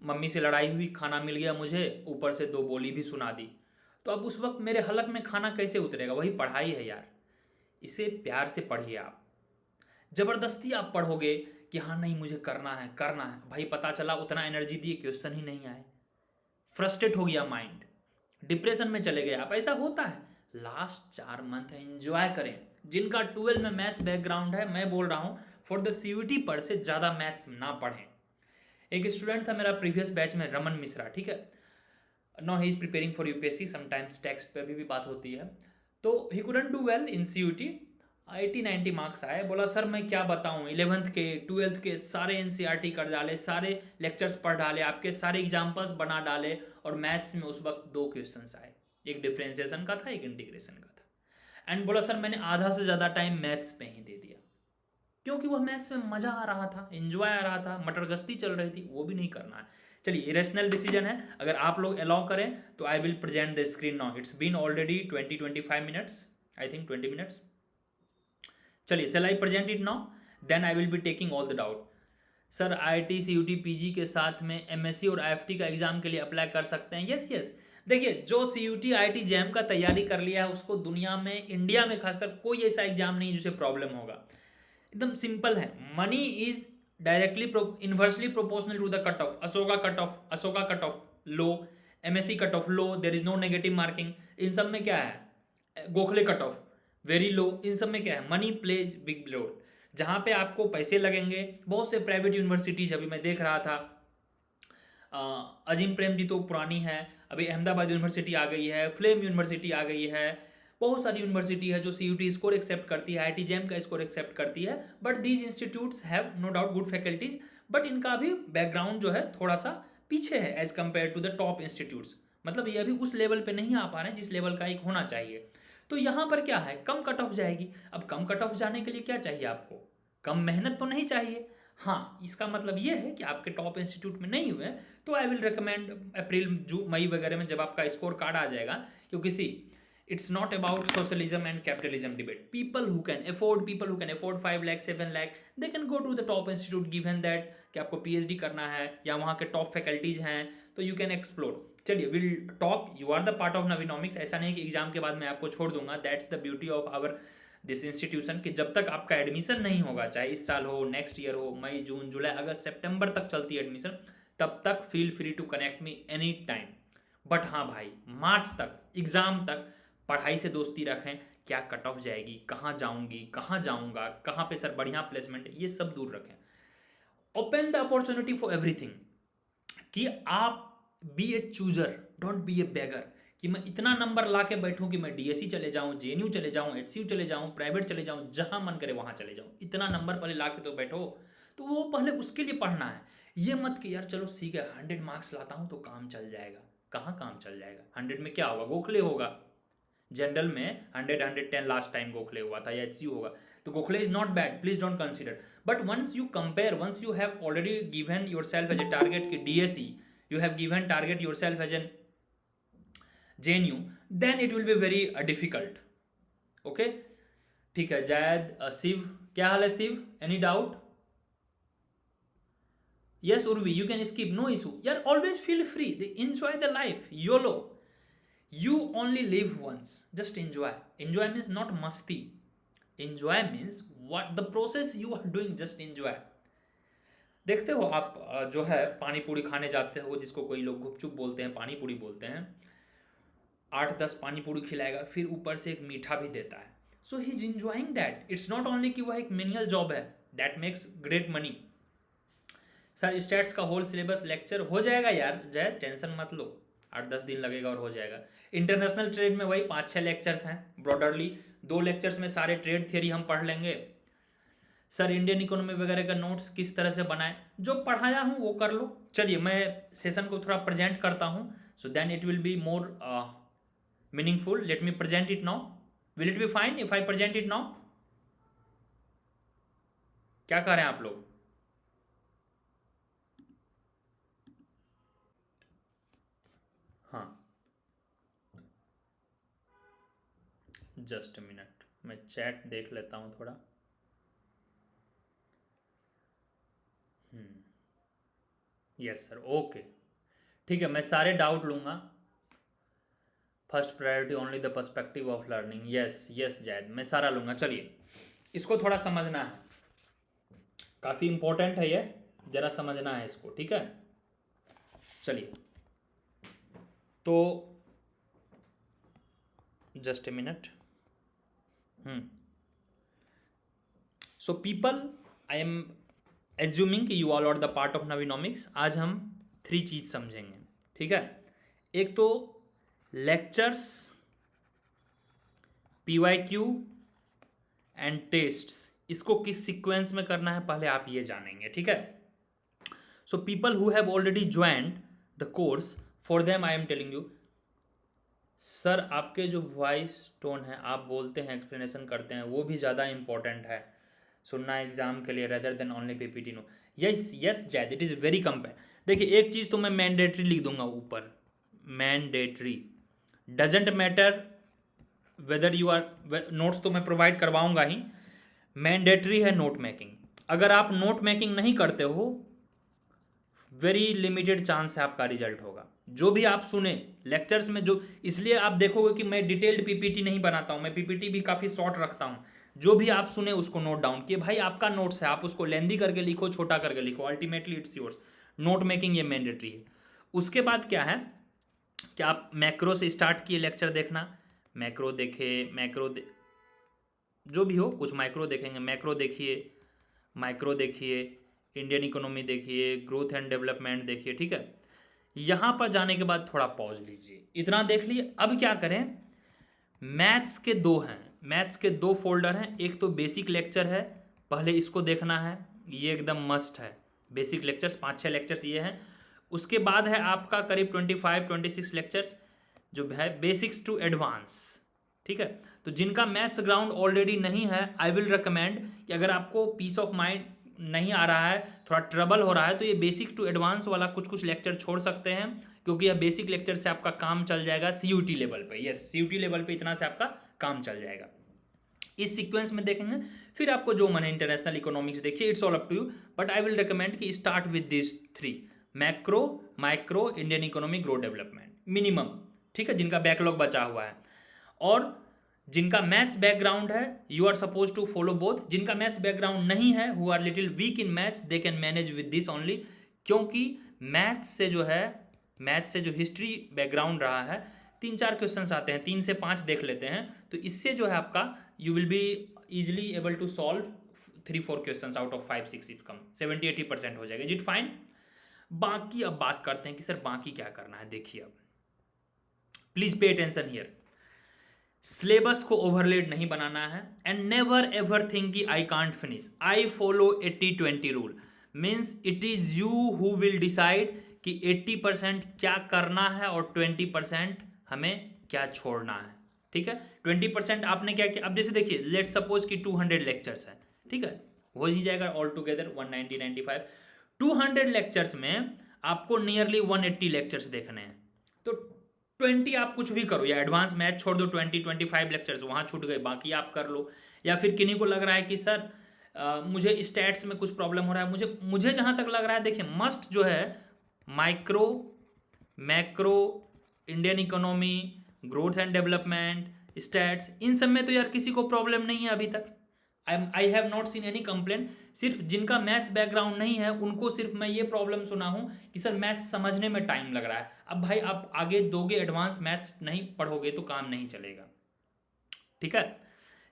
मम्मी से लड़ाई हुई, खाना मिल गया मुझे, ऊपर से 2 बोली भी सुना दी, तो अब उस वक्त मेरे हलक में खाना कैसे उतरेगा? वही पढ़ाई है यार, इसे प्यार से पढ़िए। आप जबरदस्ती आप पढ़ोगे कि हाँ नहीं मुझे करना है भाई, पता चला उतना एनर्जी दिए क्वेश्चन ही नहीं आए, फ्रस्ट्रेट हो गया माइंड, डिप्रेशन में चले गए आप, ऐसा होता है। लास्ट 4 मंथ है, एंजॉय करें। जिनका 12 में मैथ्स बैकग्राउंड है, मैं बोल रहा हूँ फॉर द CUT पर से ज़्यादा मैथ्स ना पढ़ें। एक स्टूडेंट था मेरा प्रीवियस बैच में, रमन मिश्रा, ठीक है, no he is preparing for UPSC, sometimes text पे भी बात होती है, तो he couldn't do well in CUT, 80-90 marks आए। बोला सर मैं क्या बताऊं, 11th के 12th के सारे एनसीईआरटी कर डाले, सारे लेक्चर्स पढ़ डाले, आपके सारे एग्जाम्पल्स बना डाले, और मैथ्स में उस वक्त 2 क्वेश्चंस आए, एक डिफरेंशिएशन का था, एक इंटीग्रेशन का था। एंड बोला सर मैंने आधा से ज़्यादा टाइम मैथ्स पे ही दे दिया, क्योंकि वह मैथ्स में मज़ा आ रहा था, एंजॉय आ रहा था, मटर गश्ती चल रही थी, वो भी नहीं करना है। चलिए इरेशनल डिसीजन है, अगर आप लोग अलाउ करें तो I will present the screen now. It's been already 20-25 minutes, I think 20 minutes. चलिए shall I present it now, then I will be taking all the doubt. Sir IIT CUT PG के साथ में MSc और IFT का exam के लिए apply कर सकते हैं? Yes yes. देखिए जो CUT IIT JAM का तैयारी कर लिया है उसको दुनिया में, इंडिया में खासकर, कोई ऐसा एग्जाम नहीं जिसे प्रॉब्लम होगा। एकदम सिंपल है। Money is directly inversely proportional to the cut off. Ashoka cut off low, MSc cut off low, there is no negative marking. इन सब में क्या है? Gokhale cut off very low. इन सब में क्या है? Money plays big role. जहाँ पे आपको पैसे लगेंगे, बहुत से प्राइवेट यूनिवर्सिटीज अभी मैं देख रहा था, अजीम प्रेम जी तो पुरानी है, अभी अहमदाबाद यूनिवर्सिटी आ गई है, फ्लेम यूनिवर्सिटी आ गई है, बहुत सारी यूनिवर्सिटी है जो CUT स्कोर एक्सेप्ट करती है, IIT JAM का स्कोर एक्सेप्ट करती है। But these institutes have no doubt good faculties, but इनका भी बैकग्राउंड जो है थोड़ा सा पीछे है as compare to the top institutes. मतलब ये अभी उस लेवल पे नहीं आ पा रहे हैं जिस लेवल का एक होना चाहिए। तो यहाँ पर क्या है? कम कट ऑफ जाएगी। अब कम कट ऑफ जाने के लिए क्या चाहिए आपको? कम मेहनत तो नहीं चाहिए। हाँ, इसका मतलब ये है कि आपके टॉप इंस्टीट्यूट में नहीं हुए तो आई विल रिकमेंड अप्रैल मई वगैरह में जब आपका स्कोर कार्ड आ जाएगा, क्योंकि see it's not about socialism and capitalism debate. People who can afford 5 lakh 7 lakh they can go to the top institute, given that कि आपको PhD करना है या वहाँ के टॉप फैकल्टीज हैं तो यू कैन एक्सप्लोर। चलिए will talk, you are the part of Naveenomics. ऐसा नहीं कि एग्जाम के बाद मैं आपको छोड़ दूंगा। That's the beauty of our this institution कि जब तक आपका एडमिशन नहीं होगा, चाहे इस साल हो, नेक्स्ट ईयर हो, मई जून जुलाई अगस्त सितंबर तक चलती है एडमिशन, तब तक feel free to connect me any time. But हाँ भाई, मार्च तक, एग्जाम तक पढ़ाई से दोस्ती रखें। क्या कट ऑफ जाएगी, कहाँ जाऊंगी, कहाँ जाऊंगा, कहाँ पे सर बढ़िया प्लेसमेंट, ये सब दूर रखें। Open the opportunity for everything, कि आप be a chooser, don't be a beggar, कि मैं इतना नंबर ला के बैठूं कि मैं DSC चले जाऊं, JNU चले जाऊं, HCU चले जाऊं, प्राइवेट चले जाऊं, जहां मन करे वहां चले जाऊं। इतना नंबर पहले ला के तो बैठो, तो वो पहले उसके लिए पढ़ना है। ये मत कि यार चलो ठीक है 100 मार्क्स लाता हूं तो काम चल जाएगा। कहाँ काम चल जाएगा? 100 में क्या होगा? गोखले होगा। जनरल में 100-110 लास्ट टाइम गोखले हुआ था, या HCU होगा। तो Gokhale is not bad, please don't consider. But once you compare, once you have already given yourself as a target कि DSC, you have given target yourself as an JNU, then it will be very difficult. Okay, ठीक है। जायद, शिव, क्या हाल है Shiv? Any doubt? Yes Urvi, you can skip, no issue यार, always feel free, enjoy the life, YOLO, you only live once, just enjoy. Enjoy means not मस्ती, enjoy means what the process you are doing, just enjoy. देखते हो आप जो है पानी पूरी खाने जाते हो, जिसको कोई लोग गुपचुप बोलते हैं, पानी पूरी बोलते हैं, 8-10 पानी पूरी खिलाएगा, फिर ऊपर से एक मीठा भी देता है। So he is enjoying that. It's not only कि वह एक मेनियल जॉब है that makes great money. Sir stats का होल सिलेबस लेक्चर हो जाएगा यार, जय टेंशन मत लो, 8-10 दिन लगेगा और हो जाएगा। इंटरनेशनल ट्रेड में वही 5-6 लेक्चर्स हैं ब्रॉडरली, 2 लेक्चर्स में सारे ट्रेड थियरी हम पढ़ लेंगे। सर इंडियन इकोनॉमी वगैरह का नोट्स किस तरह से बनाएं? जो पढ़ाया हूँ वो कर लो। चलिए मैं सेशन को थोड़ा प्रेजेंट करता हूँ, so then it will be more meaningful. Let me present it now. Will it be fine if I present it now? क्या कह रहे हैं आप लोग? हाँ, जस्ट मिनट, मैं चैट देख लेता हूँ थोड़ा। यस सर, ओके, ठीक है, मैं सारे डाउट लूँगा। First priority only the perspective of learning, yes yes Zaid, मैं सारा लूँगा। चलिए इसको थोड़ा समझना है, काफ़ी इंपॉर्टेंट है ये, ज़रा समझना है इसको, ठीक है। चलिए तो just a minute. So people, I am assuming कि you all are the part of Naveenomics. आज हम 3 चीज़ समझेंगे, ठीक है। एक तो लेक्चर्स, PYQ एंड टेस्ट्स, इसको किस सीक्वेंस में करना है पहले आप ये जानेंगे, ठीक है। So people who have already joined the course, for them I am telling you, sir आपके जो वॉइस टोन है, आप बोलते हैं, एक्सप्लेनेशन करते हैं, वो भी ज़्यादा इंपॉर्टेंट है सुनना एग्जाम के लिए, rather than only PPT. No, yes yes Zaid, it is very compare. देखिए एक चीज़ तो मैं मैंडेटरी लिख दूंगा ऊपर, mandatory, doesn't matter whether you are, notes तो मैं प्रोवाइड करवाऊंगा ही, मैंडेटरी है नोट मेकिंग। अगर आप नोट मेकिंग नहीं करते हो, वेरी लिमिटेड चांस है आपका रिजल्ट होगा। जो भी आप सुने लेक्चर्स में, जो इसलिए आप देखोगे कि मैं डिटेल्ड पीपीटी नहीं बनाता हूँ, मैं पीपीटी भी काफ़ी शॉर्ट रखता हूँ। जो भी आप सुने उसको नोट डाउन किए, भाई आपका नोट्स है, आप उसको लेंदी करके लिखो, छोटा करके लिखो, ultimately it's yours. Note making ये मैंडेटरी है। उसके बाद क्या है कि आप मैक्रो से स्टार्ट किए लेक्चर देखना, मैक्रो देखे, जो भी हो, कुछ माइक्रो देखेंगे, मैक्रो देखिए, माइक्रो देखिए, इंडियन इकोनॉमी देखिए, ग्रोथ एंड डेवलपमेंट देखिए, ठीक है। यहाँ पर जाने के बाद थोड़ा पॉज लीजिए, इतना देख लिए। अब क्या करें, मैथ्स के दो हैं, मैथ्स के दो फोल्डर हैं, एक तो बेसिक लेक्चर है, पहले इसको देखना है, ये एकदम मस्ट है। बेसिक लेक्चर्स 5-6 लेक्चर्स ये हैं। उसके बाद है आपका करीब 25-26 लेक्चर्स जो है बेसिक्स टू एडवांस, ठीक है। तो जिनका मैथ्स ग्राउंड ऑलरेडी नहीं है, आई विल रिकमेंड कि अगर आपको पीस ऑफ माइंड नहीं आ रहा है, थोड़ा ट्रबल हो रहा है, तो ये बेसिक टू एडवांस वाला कुछ लेक्चर छोड़ सकते हैं, क्योंकि यह बेसिक लेक्चर से आपका काम चल जाएगा सीयूटी लेवल पे। यस, सीयूटी लेवल पे इतना से आपका काम चल जाएगा। इस सीक्वेंस में देखेंगे, फिर आपको जो मन है इंटरनेशनल इकोनॉमिक्स देखिए, it's all up to you, but I will recommend कि start with this 3, macro, micro, Indian economy, grow development minimum, ठीक है, जिनका बैकलॉग बचा हुआ है। और जिनका मैथ्स बैकग्राउंड है, you are suppose to follow both. जिनका मैथ्स बैकग्राउंड नहीं है, who are little weak in maths, they can manage with this only, क्योंकि मैथ्स से जो है, मैथ्स से जो हिस्ट्री बैकग्राउंड रहा है, 3-4 क्वेश्चंस आते हैं, 3 से 5 देख लेते हैं, तो इससे जो है आपका you will be easily able to solve 3-4 questions out of 5-6, if come 70-80% हो जाएगा। Is it fine? बाकी अब बात करते हैं कि सर बाकी क्या करना है। देखिए अब please pay attention here, syllabus को ओवरलेड नहीं बनाना है, एंड नेवर एवर थिंक कि I can't finish. I follow 80-20 rule, means it is you who will decide कि 80% क्या करना है और 20% हमें क्या छोड़ना है, ठीक है। 20% आपने क्या किया, अब जैसे देखिए, लेट सपोज कि 200 लेक्चर्स है, ठीक है, हो ही जाएगा ऑल टुगेदर 190-95। 200 लेक्चर्स में आपको नियरली 180 लेक्चर्स देखने हैं, तो 20 आप कुछ भी करो, या एडवांस मैथ छोड़ दो, 20-25 लेक्चर्स वहाँ छूट गए, बाकी आप कर लो। या फिर किन्हीं को लग रहा है कि सर मुझे स्टैट्स में कुछ प्रॉब्लम हो रहा है, मुझे जहाँ तक लग रहा है, देखिए मस्ट जो है micro, macro, Indian economy, growth and development, stats, इन सब में तो यार किसी को प्रॉब्लम नहीं है अभी तक। आई have not seen any complaint. सिर्फ जिनका मैथ्स बैकग्राउंड नहीं है उनको सिर्फ मैं ये प्रॉब्लम सुना हूँ कि सर मैथ्स समझने में टाइम लग रहा है। अब भाई आप आगे दोगे एडवांस मैथ्स नहीं पढ़ोगे तो काम नहीं चलेगा, ठीक है।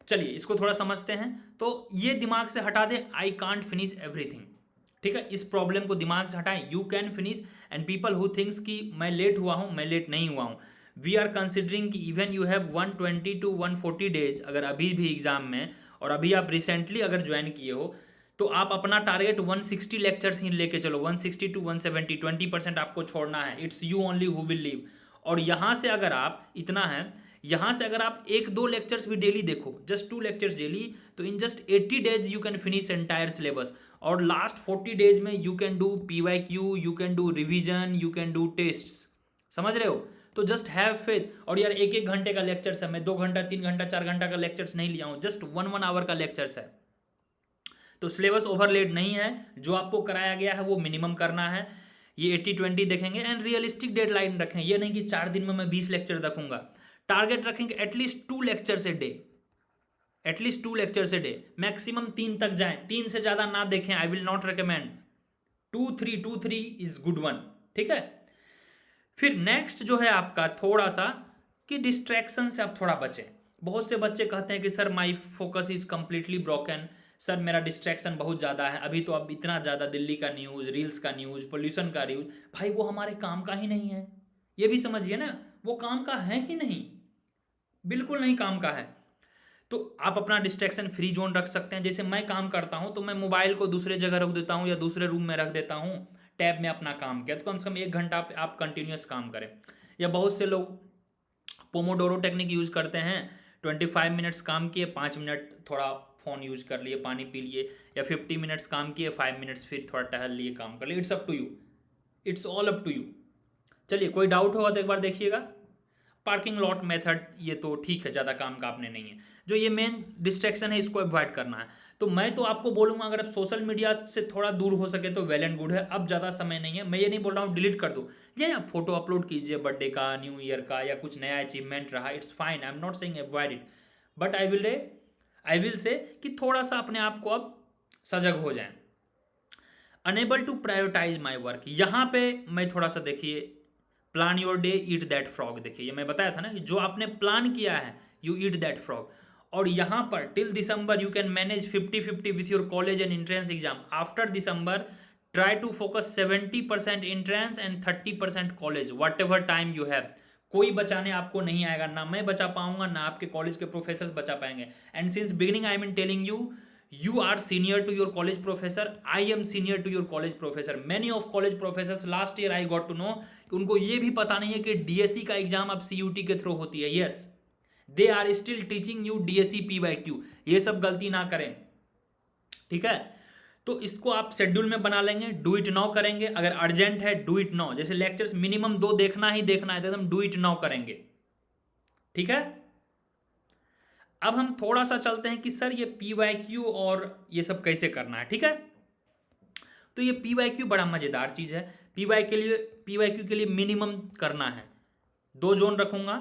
चलिए इसको थोड़ा समझते हैं। तो ये दिमाग से हटा दें, आई कांट फिनिश एवरीथिंग, ठीक है, इस प्रॉब्लम को दिमाग से हटाएं, you can finish. And people who thinks कि मैं लेट हुआ हूँ, मैं लेट नहीं हुआ हूँ, वी आर कंसिडरिंग कि even you have 120 to 140 days, अगर अभी भी एग्जाम में, और अभी आप रिसेंटली अगर ज्वाइन किए हो, तो आप अपना टारगेट 160 लेक्चर्स ही लेके चलो, 160 to 170, 20% आपको छोड़ना है। It's you only who will leave. और यहाँ से अगर आप इतना है, यहाँ से अगर आप 1-2 लेक्चर्स भी डेली देखो, जस्ट 2 लेक्चर्स डेली, तो in just 80 days you can finish entire syllabus. और लास्ट 40 डेज में you can do PYQ, you can do revision, you can do tests, समझ रहे हो। तो जस्ट हैव फेथ। और यार 1-1 घंटे का लेक्चर्स है, मैं 2 घंटा, 3 घंटा, 4 घंटा का लेक्चर्स नहीं लिया हूँ, जस्ट 1-1 आवर का लेक्चर्स है। तो सिलेबस ओवरलेड नहीं है, जो आपको कराया गया है वो मिनिमम करना है। ये 80-20 देखेंगे, एंड रियलिस्टिक डेडलाइन रखें, ये नहीं कि 4 दिन में मैं 20 लेक्चर रखूंगा। टारगेट रखेंगे at least 2 lectures a day, at least 2 lectures a day, maximum 3 तक जाएं, 3 से ज्यादा ना देखें, I will not recommend. 2-3 is good one, ठीक है। फिर नेक्स्ट जो है आपका थोड़ा सा कि डिस्ट्रैक्शन से आप थोड़ा बचें। बहुत से बच्चे कहते हैं कि sir my focus is completely broken, sir मेरा डिस्ट्रैक्शन बहुत ज़्यादा है, अभी तो अब इतना ज़्यादा दिल्ली का न्यूज़, रील्स का न्यूज़, पोल्यूशन का न्यूज़, भाई वो हमारे काम का ही नहीं है, ये भी समझिए ना, वो काम का है ही नहीं, बिल्कुल नहीं काम का है। तो आप अपना डिस्ट्रैक्शन फ्री जोन रख सकते हैं। जैसे मैं काम करता हूँ तो मैं मोबाइल को दूसरे जगह रख देता हूँ या दूसरे रूम में रख देता हूँ, टैब में अपना काम किया, तो कम से कम 1 घंटा आप कंटिन्यूस काम करें। या बहुत से लोग पोमोडोरो टेक्निक यूज करते हैं, 25 मिनट्स काम किए, 5 मिनट थोड़ा फ़ोन यूज कर लिए, पानी पी लिए, या 50 मिनट्स काम किए, 5 मिनट्स फिर थोड़ा टहल लिए, काम कर लिए। It's up to you, it's all up to you. चलिए, कोई डाउट होगा तो एक बार देखिएगा। पार्किंग लॉट मेथड ये तो ठीक है, ज़्यादा काम का आपने नहीं है। जो ये मेन डिस्ट्रैक्शन है इसको अवॉइड करना है। तो मैं तो आपको बोलूँगा अगर आप सोशल मीडिया से थोड़ा दूर हो सके तो वेल एंड गुड है। अब ज़्यादा समय नहीं है, मैं ये नहीं बोल रहा हूँ डिलीट कर दो, ये आप फोटो अपलोड कीजिए बर्थडे का, न्यू ईयर का, या कुछ नया अचीवमेंट रहा, it's fine, I am not saying avoid it, but I will say कि थोड़ा सा अपने आप को अब सजग हो जाएं। Unable to prioritize my work, यहाँ पे मैं थोड़ा सा देखिए, plan your day, eat that frog, देखिए ये मैं बताया था ना कि जो आपने प्लान किया है यू ईट दैट फ्रॉग। और यहाँ पर till December you can manage 50-50 with your college and entrance exam. After December try to focus 70% entrance and 30% college, whatever time you have. कोई बचाने आपको नहीं आएगा, ना मैं बचा पाऊंगा, ना आपके कॉलेज के प्रोफेसर बचा पाएंगे। And since beginning I am telling you, you are senior to your college professor, I am senior to your college professor, many of college professors last year I got to know कि उनको ये भी पता नहीं है कि DSE का exam अब CUT के थ्रू होती है। yes, they are still teaching you DSE PYQ, ये सब गलती ना करें, ठीक है। तो इसको आप शेड्यूल में बना लेंगे, डू इट नाउ करेंगे, अगर अर्जेंट है डू इट नाउ, जैसे लेक्चर्स मिनिमम 2 देखना ही देखना है तो एकदम डू इट नाउ करेंगे, ठीक है। अब हम थोड़ा सा चलते हैं कि सर ये PYQ और ये सब कैसे करना है, ठीक है। तो ये PYQ बड़ा मज़ेदार चीज़ है। PYQ के लिए मिनिमम करना है, 2 जोन रखूंगा,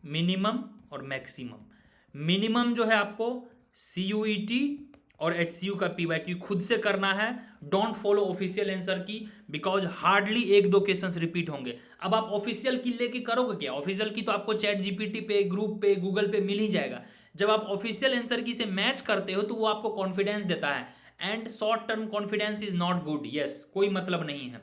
मिनिमम और मैक्सिमम। मिनिमम जो है आपको CUET और HCU का PYQ खुद से करना है, डोंट फॉलो ऑफिशियल आंसर की, बिकॉज हार्डली 1-2 क्वेश्चंस रिपीट होंगे। अब आप ऑफिशियल की लेके करोगे क्या? ऑफिशियल की तो आपको चैट GPT पे, ग्रुप पे, गूगल पे मिल ही जाएगा। जब आप ऑफिशियल आंसर की से मैच करते हो तो वो आपको कॉन्फिडेंस देता है, and short term confidence is not good, yes, कोई मतलब नहीं है।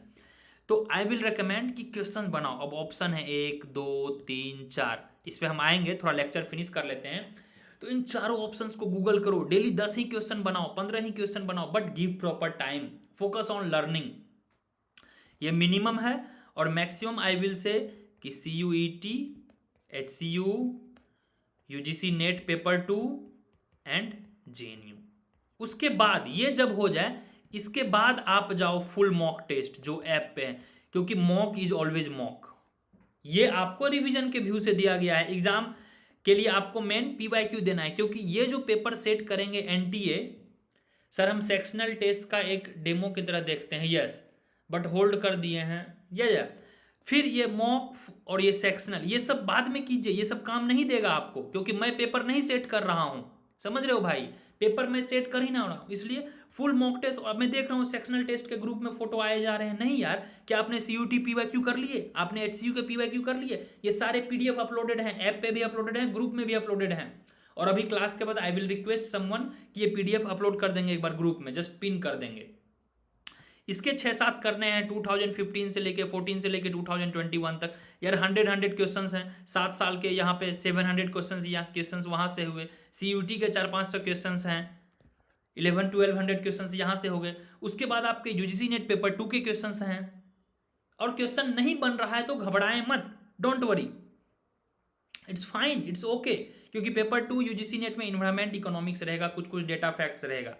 तो आई विल रिकमेंड कि क्वेश्चन बनाओ। अब ऑप्शन है 1, 2, 3, 4, इस पर हम आएंगे, थोड़ा लेक्चर फिनिश कर लेते हैं। तो इन चारों ऑप्शंस को गूगल करो, डेली 10 ही क्वेश्चन बनाओ, 15 ही क्वेश्चन बनाओ, but give proper time, focus on learning. ये मिनिमम है। और मैक्सिमम आई विल से कि CUET, HCU, UGC net paper 2 and JNU। उसके बाद ये जब हो जाए, इसके बाद आप जाओ फुल मॉक टेस्ट जो ऐप पे है, क्योंकि मॉक इज ऑलवेज मॉक। ये आपको रिवीजन के व्यू से दिया गया है, एग्जाम के लिए आपको मेन PYQ देना है, क्योंकि ये जो पेपर सेट करेंगे NTA, सर हम सेक्शनल टेस्ट का एक डेमो की तरह देखते हैं, यस, बट होल्ड कर दिए हैं, या फिर ये मॉक और ये सेक्शनल, ये सब बाद में कीजिए, ये सब काम नहीं देगा आपको, क्योंकि मैं पेपर नहीं सेट कर रहा हूं, समझ रहे हो भाई, पेपर में सेट कर ही ना रहा हूं, इसलिए फुल मॉक टेस्ट। और मैं देख रहा हूँ सेक्शनल टेस्ट के ग्रुप में फोटो आए जा रहे हैं, नहीं यार, क्या आपने CUT PYQ कर लिए? आपने HCU के PYQ कर लिए? ये सारे PDF अपलोडेड हैं, ऐप पे भी अपलोडेड हैं, ग्रुप में भी अपलोडेड हैं। और अभी क्लास के बाद आई विल रिक्वेस्ट समवन कि ये PDF अपलोड कर देंगे एक बार ग्रुप में, जस्ट पिन कर देंगे। इसके 6-7 करने हैं, 2015 से लेके 14 से लेके 2021 तक। यार 100 क्वेश्चंस हैं, 7 साल के, यहाँ पे 700 क्वेश्चंस या क्वेश्चंस वहाँ से हुए। CUT के 400-500 क्वेश्चंस हैं, 1100-1200 क्वेश्चंस यहाँ से हो गए। उसके बाद आपके UGC नेट पेपर 2 के क्वेश्चंस हैं। और क्वेश्चन नहीं बन रहा है तो घबराएं मत, don't worry, it's fine, it's okay, क्योंकि पेपर 2 UGC नेट में इन्वायरमेंट इकोनॉमिक्स रहेगा, कुछ डेटा फैक्ट्स रहेगा।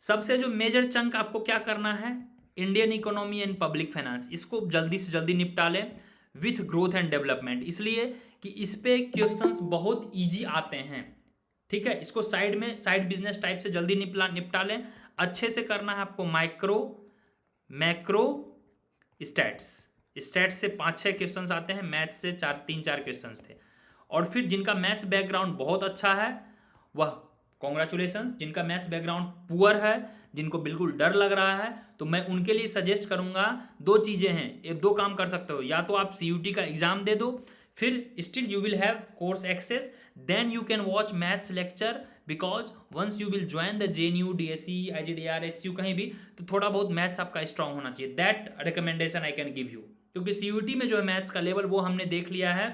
सबसे जो मेजर चंक आपको क्या करना है, Indian economy and public finance, इसको जल्दी से जल्दी निपटा लें विथ ग्रोथ एंड डेवलपमेंट, इसलिए कि इस पे क्वेश्चंस बहुत इजी आते हैं, ठीक है। इसको साइड में, साइड बिजनेस टाइप से जल्दी निपटा लें। अच्छे से करना है आपको माइक्रो, मैक्रो, स्टैट्स से 5-6 क्वेश्चंस आते हैं, मैथ्स से 3-4 क्वेश्चंस थे। और फिर जिनका मैथ्स बैकग्राउंड बहुत अच्छा है वह कॉन्ग्रेचुलेशंस, जिनका मैथ्स बैकग्राउंड पुअर है, जिनको बिल्कुल डर लग रहा है, तो मैं उनके लिए सजेस्ट करूंगा 2 चीज़ें हैं, एक 2 काम कर सकते हो, या तो आप CUT का एग्जाम दे दो, फिर still you will have course access, then you can watch maths lecture, because once you will join the JNU, DSE, IGDR, HCU कहीं भी, तो थोड़ा बहुत मैथ्स आपका स्ट्रांग होना चाहिए। That recommendation I can give you, क्योंकि CUT में जो है मैथ्स का लेवल वो हमने देख लिया है,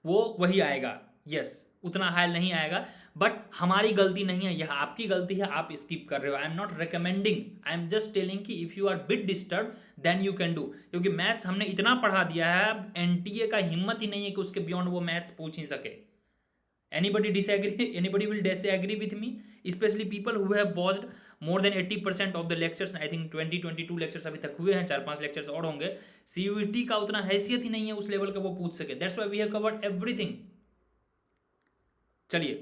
वो वही आएगा, यस उतना हाई नहीं आएगा, बट हमारी गलती नहीं है, यह आपकी गलती है, आप स्किप कर रहे हो। I am not recommending, I am just telling कि if you are bit disturb then you can do, क्योंकि मैथ्स हमने इतना पढ़ा दिया है, अब एनटीए का हिम्मत ही नहीं है कि उसके बियॉन्ड वो मैथ्स पूछ ही सके। anybody will disagree with me, especially people who have watched more than 80% of the lectures, I think 22 lectures अभी तक हुए हैं, 4-5 लेक्चर्स और होंगे। CUET का उतना हैसियत ही नहीं है उस लेवल का वो पूछ सके, that's why we have covered everything. चलिए,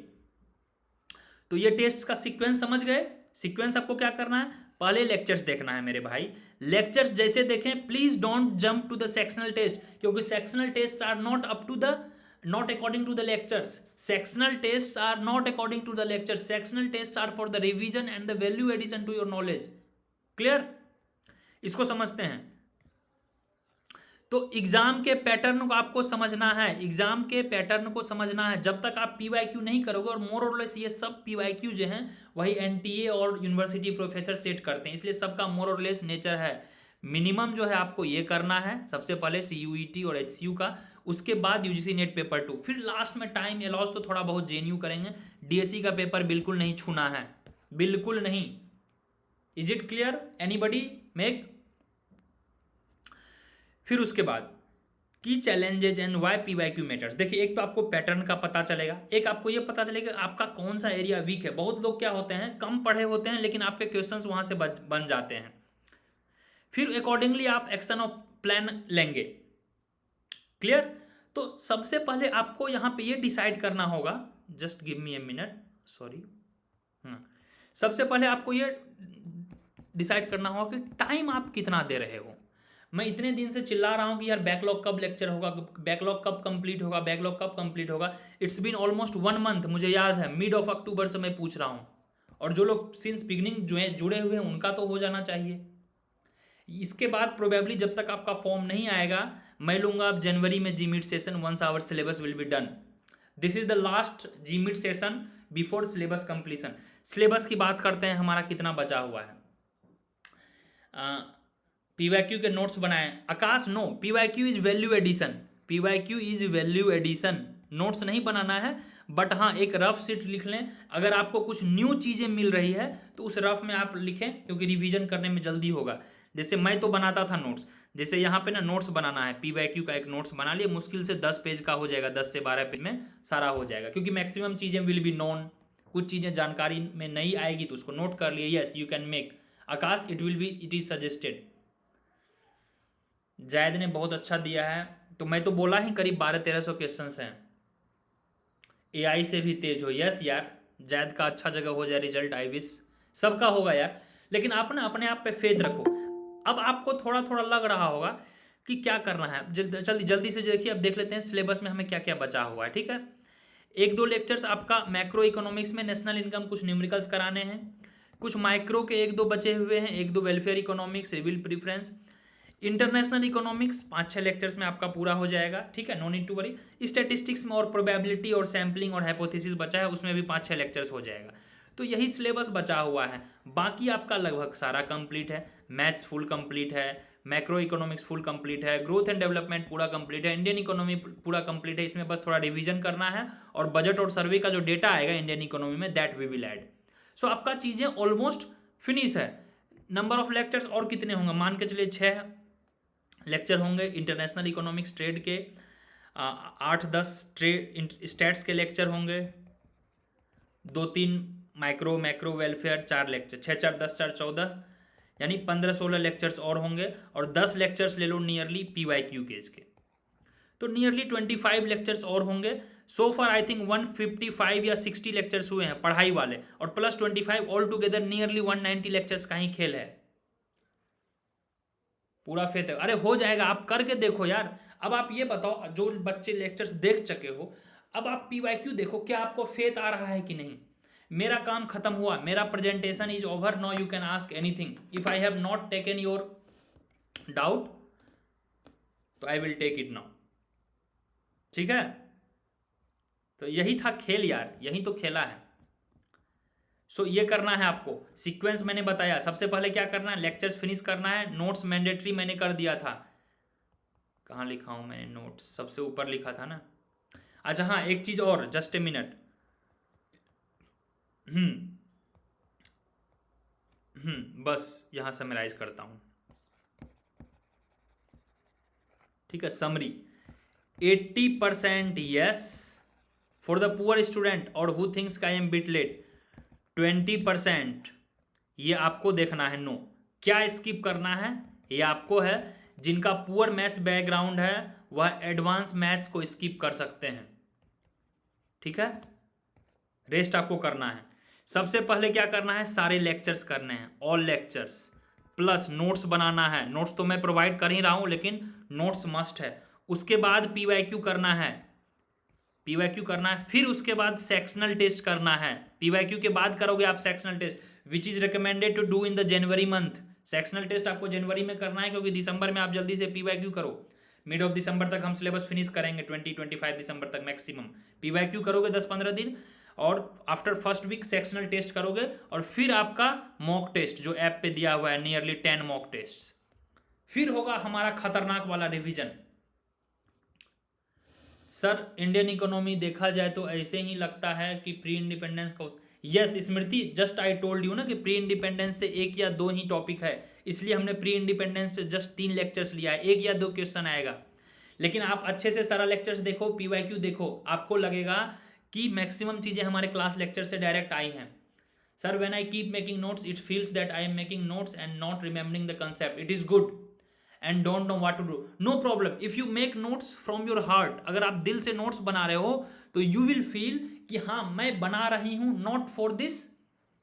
तो ये टेस्ट का सीक्वेंस समझ गए। सीक्वेंस आपको क्या करना है, पहले लेक्चर्स देखना है मेरे भाई। लेक्चर्स जैसे देखें, please don't jump to the sectional test, क्योंकि sectional test are not up to the not according to the lectures. Sectional tests are not according to the lectures. Sectional tests are for the revision and the value addition to your knowledge. Clear? इसको समझते हैं। तो exam के pattern को आपको समझना है, exam के पैटर्न को समझना है। जब तक आप पीवाईक्यू नहीं करोगे, और मोर और लेस ये सब पीवाईक्यू जो हैं वही एनटीए और यूनिवर्सिटी प्रोफेसर सेट करते हैं, इसलिए सबका मोर और लेस नेचर है। मिनिमम जो है आपको ये करना है, सबसे पहले CUET और HCU का, उसके बाद UGC नेट पेपर 2, फिर लास्ट में टाइम अलाउस तो थोड़ा बहुत JNU करेंगे। DSC का पेपर बिल्कुल नहीं छूना है, बिल्कुल नहीं। Is it clear? Anybody make? फिर उसके बाद की challenges and why PYQ matters. देखिए, एक तो आपको पैटर्न का पता चलेगा, एक आपको ये पता चलेगा आपका कौन सा एरिया वीक है। बहुत लोग क्या होते हैं, कम पढ़े होते हैं लेकिन आपके क्वेश्चंस वहां से बन जाते हैं। फिर अकॉर्डिंगली आप एक्शन ऑफ प्लान लेंगे। क्लियर? तो सबसे पहले आपको यहां पे ये डिसाइड करना होगा, just give me a minute, sorry. सबसे पहले आपको ये डिसाइड करना होगा कि टाइम आप कितना दे रहे हो। मैं इतने दिन से चिल्ला रहा हूं कि यार बैकलॉग कब लेक्चर होगा, बैकलॉग कब कंप्लीट होगा, बैकलॉग कब कंप्लीट होगा। इट्स बीन ऑलमोस्ट 1 मंथ, मुझे याद है मिड ऑफ अक्टूबर से मैं पूछ रहा हूं, और जो लोग सिंस बिगिनिंग जुड़े हुए हैं उनका तो हो जाना चाहिए। इसके बाद प्रोबेबली जब तक आपका फॉर्म नहीं आएगा, मैं लूंगा आप जनवरी में gmeet session, once our syllabus will be done. This is the last gmeet session before syllabus completion. Syllabus की बात करते हैं, हमारा कितना बचा हुआ है। पीवाईक्यू के नोट्स बनाए Akash? No, PYQ is value addition, PYQ is value addition. Notes नहीं बनाना है, बट हाँ एक रफ शीट लिख लें। अगर आपको कुछ न्यू चीज़ें मिल रही है तो उस रफ में आप लिखें, क्योंकि रिवीजन करने में जल्दी होगा। जैसे मैं तो बनाता था नोट्स, जैसे यहाँ पे ना नोट्स बनाना है, पीवाईक्यू का एक नोट्स बना लिए, मुश्किल से 10 पेज का हो जाएगा, 10 से 12 पेज में सारा हो जाएगा, क्योंकि मैक्सिमम चीज़ें विल बी नोन। कुछ चीज़ें जानकारी में नहीं आएगी तो उसको नोट कर लिए, yes you can make. Akash, it will B, it is suggested. जायद ने बहुत अच्छा दिया है, तो मैं तो बोला ही करीब 1200-1300 क्वेश्चन हैं। AI से भी तेज हो, यस यार, जायद का अच्छा जगह हो जाए रिजल्ट, आई विश सबका होगा यार, लेकिन आप ना अपने आप पे फेथ रखो। अब आपको थोड़ा थोड़ा लग रहा होगा कि क्या करना है, जल्दी से देखिए। अब देख लेते हैं सिलेबस में हमें क्या क्या बचा हुआ है, ठीक है। 1-2 लेक्चर्स आपका मैक्रो इकोनॉमिक्स में, नेशनल इनकम, कुछ न्यूमेरिकल्स कराने हैं, कुछ माइक्रो के 1-2 बचे हुए हैं, 1-2 welfare economics, civil preference, international economics 5-6 lectures में आपका पूरा हो जाएगा, ठीक है, no need to worry. Statistics में और प्रोबेबिलिटी और सैम्पलिंग और हाइपोथेसिस बचा है, उसमें भी 5-6 लेक्चर्स हो जाएगा। तो यही सिलेबस बचा हुआ है, बाकी आपका लगभग सारा कंप्लीट है। मैथ्स फुल कंप्लीट है, मैक्रो इकोनॉमिक्स फुल कंप्लीट है, ग्रोथ एंड डेवलपमेंट पूरा कंप्लीट है, इंडियन इकोनॉमी पूरा कंप्लीट है। इसमें बस थोड़ा रिवीजन करना है, और बजट और सर्वे का जो डेटा आएगा इंडियन इकोनॉमी में, दैट वी विल ऐड। सो आपका चीज़ें ऑलमोस्ट फिनिश है। नंबर ऑफ लेक्चर्स और कितने होंगे, मान के चलिए 6 लेक्चर होंगे इंटरनेशनल इकोनॉमिक्स ट्रेड के, 8-10 ट्रेड स्टैट्स के लेक्चर होंगे, 2-3 माइक्रो मैक्रो वेलफेयर 4 लेक्चर, 6-4 10-4 14, यानी 15-16 लेक्चर्स और होंगे, और 10 लेक्चर्स ले लो नियरली पीवाईक्यू केस के, तो नियरली 25 लेक्चर्स और होंगे। सो फार आई थिंक 155 या 60 लेक्चर्स हुए हैं पढ़ाई वाले, और plus 25 all together nearly 190 lectures का ही खेल है। पूरा फेथ है, अरे हो जाएगा, आप करके देखो यार। अब आप ये बताओ, जो बच्चे लेक्चर्स देख चुके हो, अब आप पीवाईक्यू देखो, क्या आपको फेथ आ रहा है कि नहीं। मेरा काम खत्म हुआ, मेरा presentation is over, now you can ask anything. If I have not taken your doubt तो I will take it now, ठीक है। तो यही था खेल यार, यही तो खेला है। सो ये करना है आपको, सीक्वेंस मैंने बताया। सबसे पहले क्या करना है, लेक्चर्स फिनिश करना है, नोट्स मैंडेटरी मैंने कर दिया था। कहाँ लिखा हूँ मैंने नोट्स, सबसे ऊपर लिखा था ना। अच्छा हाँ, एक चीज और, जस्ट ए मिनट। बस यहाँ समराइज करता हूँ, ठीक है। Summary, 80% yes for the poor student और who thinks I am bit late, 20% ये आपको देखना है नो। क्या स्किप करना है ये आपको है, जिनका पुअर मैथ्स बैकग्राउंड है वह एडवांस मैथ्स को स्किप कर सकते हैं, ठीक है। रेस्ट आपको करना है। सबसे पहले क्या करना है, सारे लेक्चर्स करने हैं, ऑल लेक्चर्स, प्लस नोट्स बनाना है। नोट्स तो मैं प्रोवाइड कर ही रहा हूं, लेकिन नोट्स मस्ट है। उसके बाद पीवाईक्यू करना है, पीवाईक्यू करना है। फिर उसके बाद सेक्शनल टेस्ट करना है। पीवाईक्यू के बाद करोगे आप sectional test, which is recommended to do in the January month. Sectional test आपको जनवरी में करना है, क्योंकि दिसंबर में आप जल्दी से पीवाईक्यू करो। मिड ऑफ दिसंबर तक हम सिलेबस फिनिश करेंगे, 20-25 दिसंबर तक मैक्सिमम। पीवाईक्यू करोगे 10-15 दिन, और after first week sectional test करोगे, और फिर आपका मॉक टेस्ट जो ऐप पे दिया हुआ है, नियरली 10 मॉक टेस्ट। फिर होगा हमारा खतरनाक वाला रिवीजन। सर इंडियन इकोनॉमी देखा जाए तो ऐसे ही लगता है कि प्री इंडिपेंडेंस का, yes Smriti, just I told you ना कि प्री इंडिपेंडेंस से 1 या 2 ही टॉपिक है, इसलिए हमने प्री इंडिपेंडेंस पे जस्ट 3 लेक्चर्स लिया है, 1 या 2 क्वेश्चन आएगा। लेकिन आप अच्छे से सारा लेक्चर्स देखो, पीवाईक्यू देखो, आपको लगेगा कि मैक्सिमम चीजें हमारे क्लास लेक्चर से डायरेक्ट आई हैं। Sir when I keep making notes it feels that I am making notes and not remembering the concept, it is good and don't know what to do, no problem. If you make notes from your heart, अगर आप दिल से notes बना रहे हो तो you will feel कि हाँ मैं बना रही हूं not for this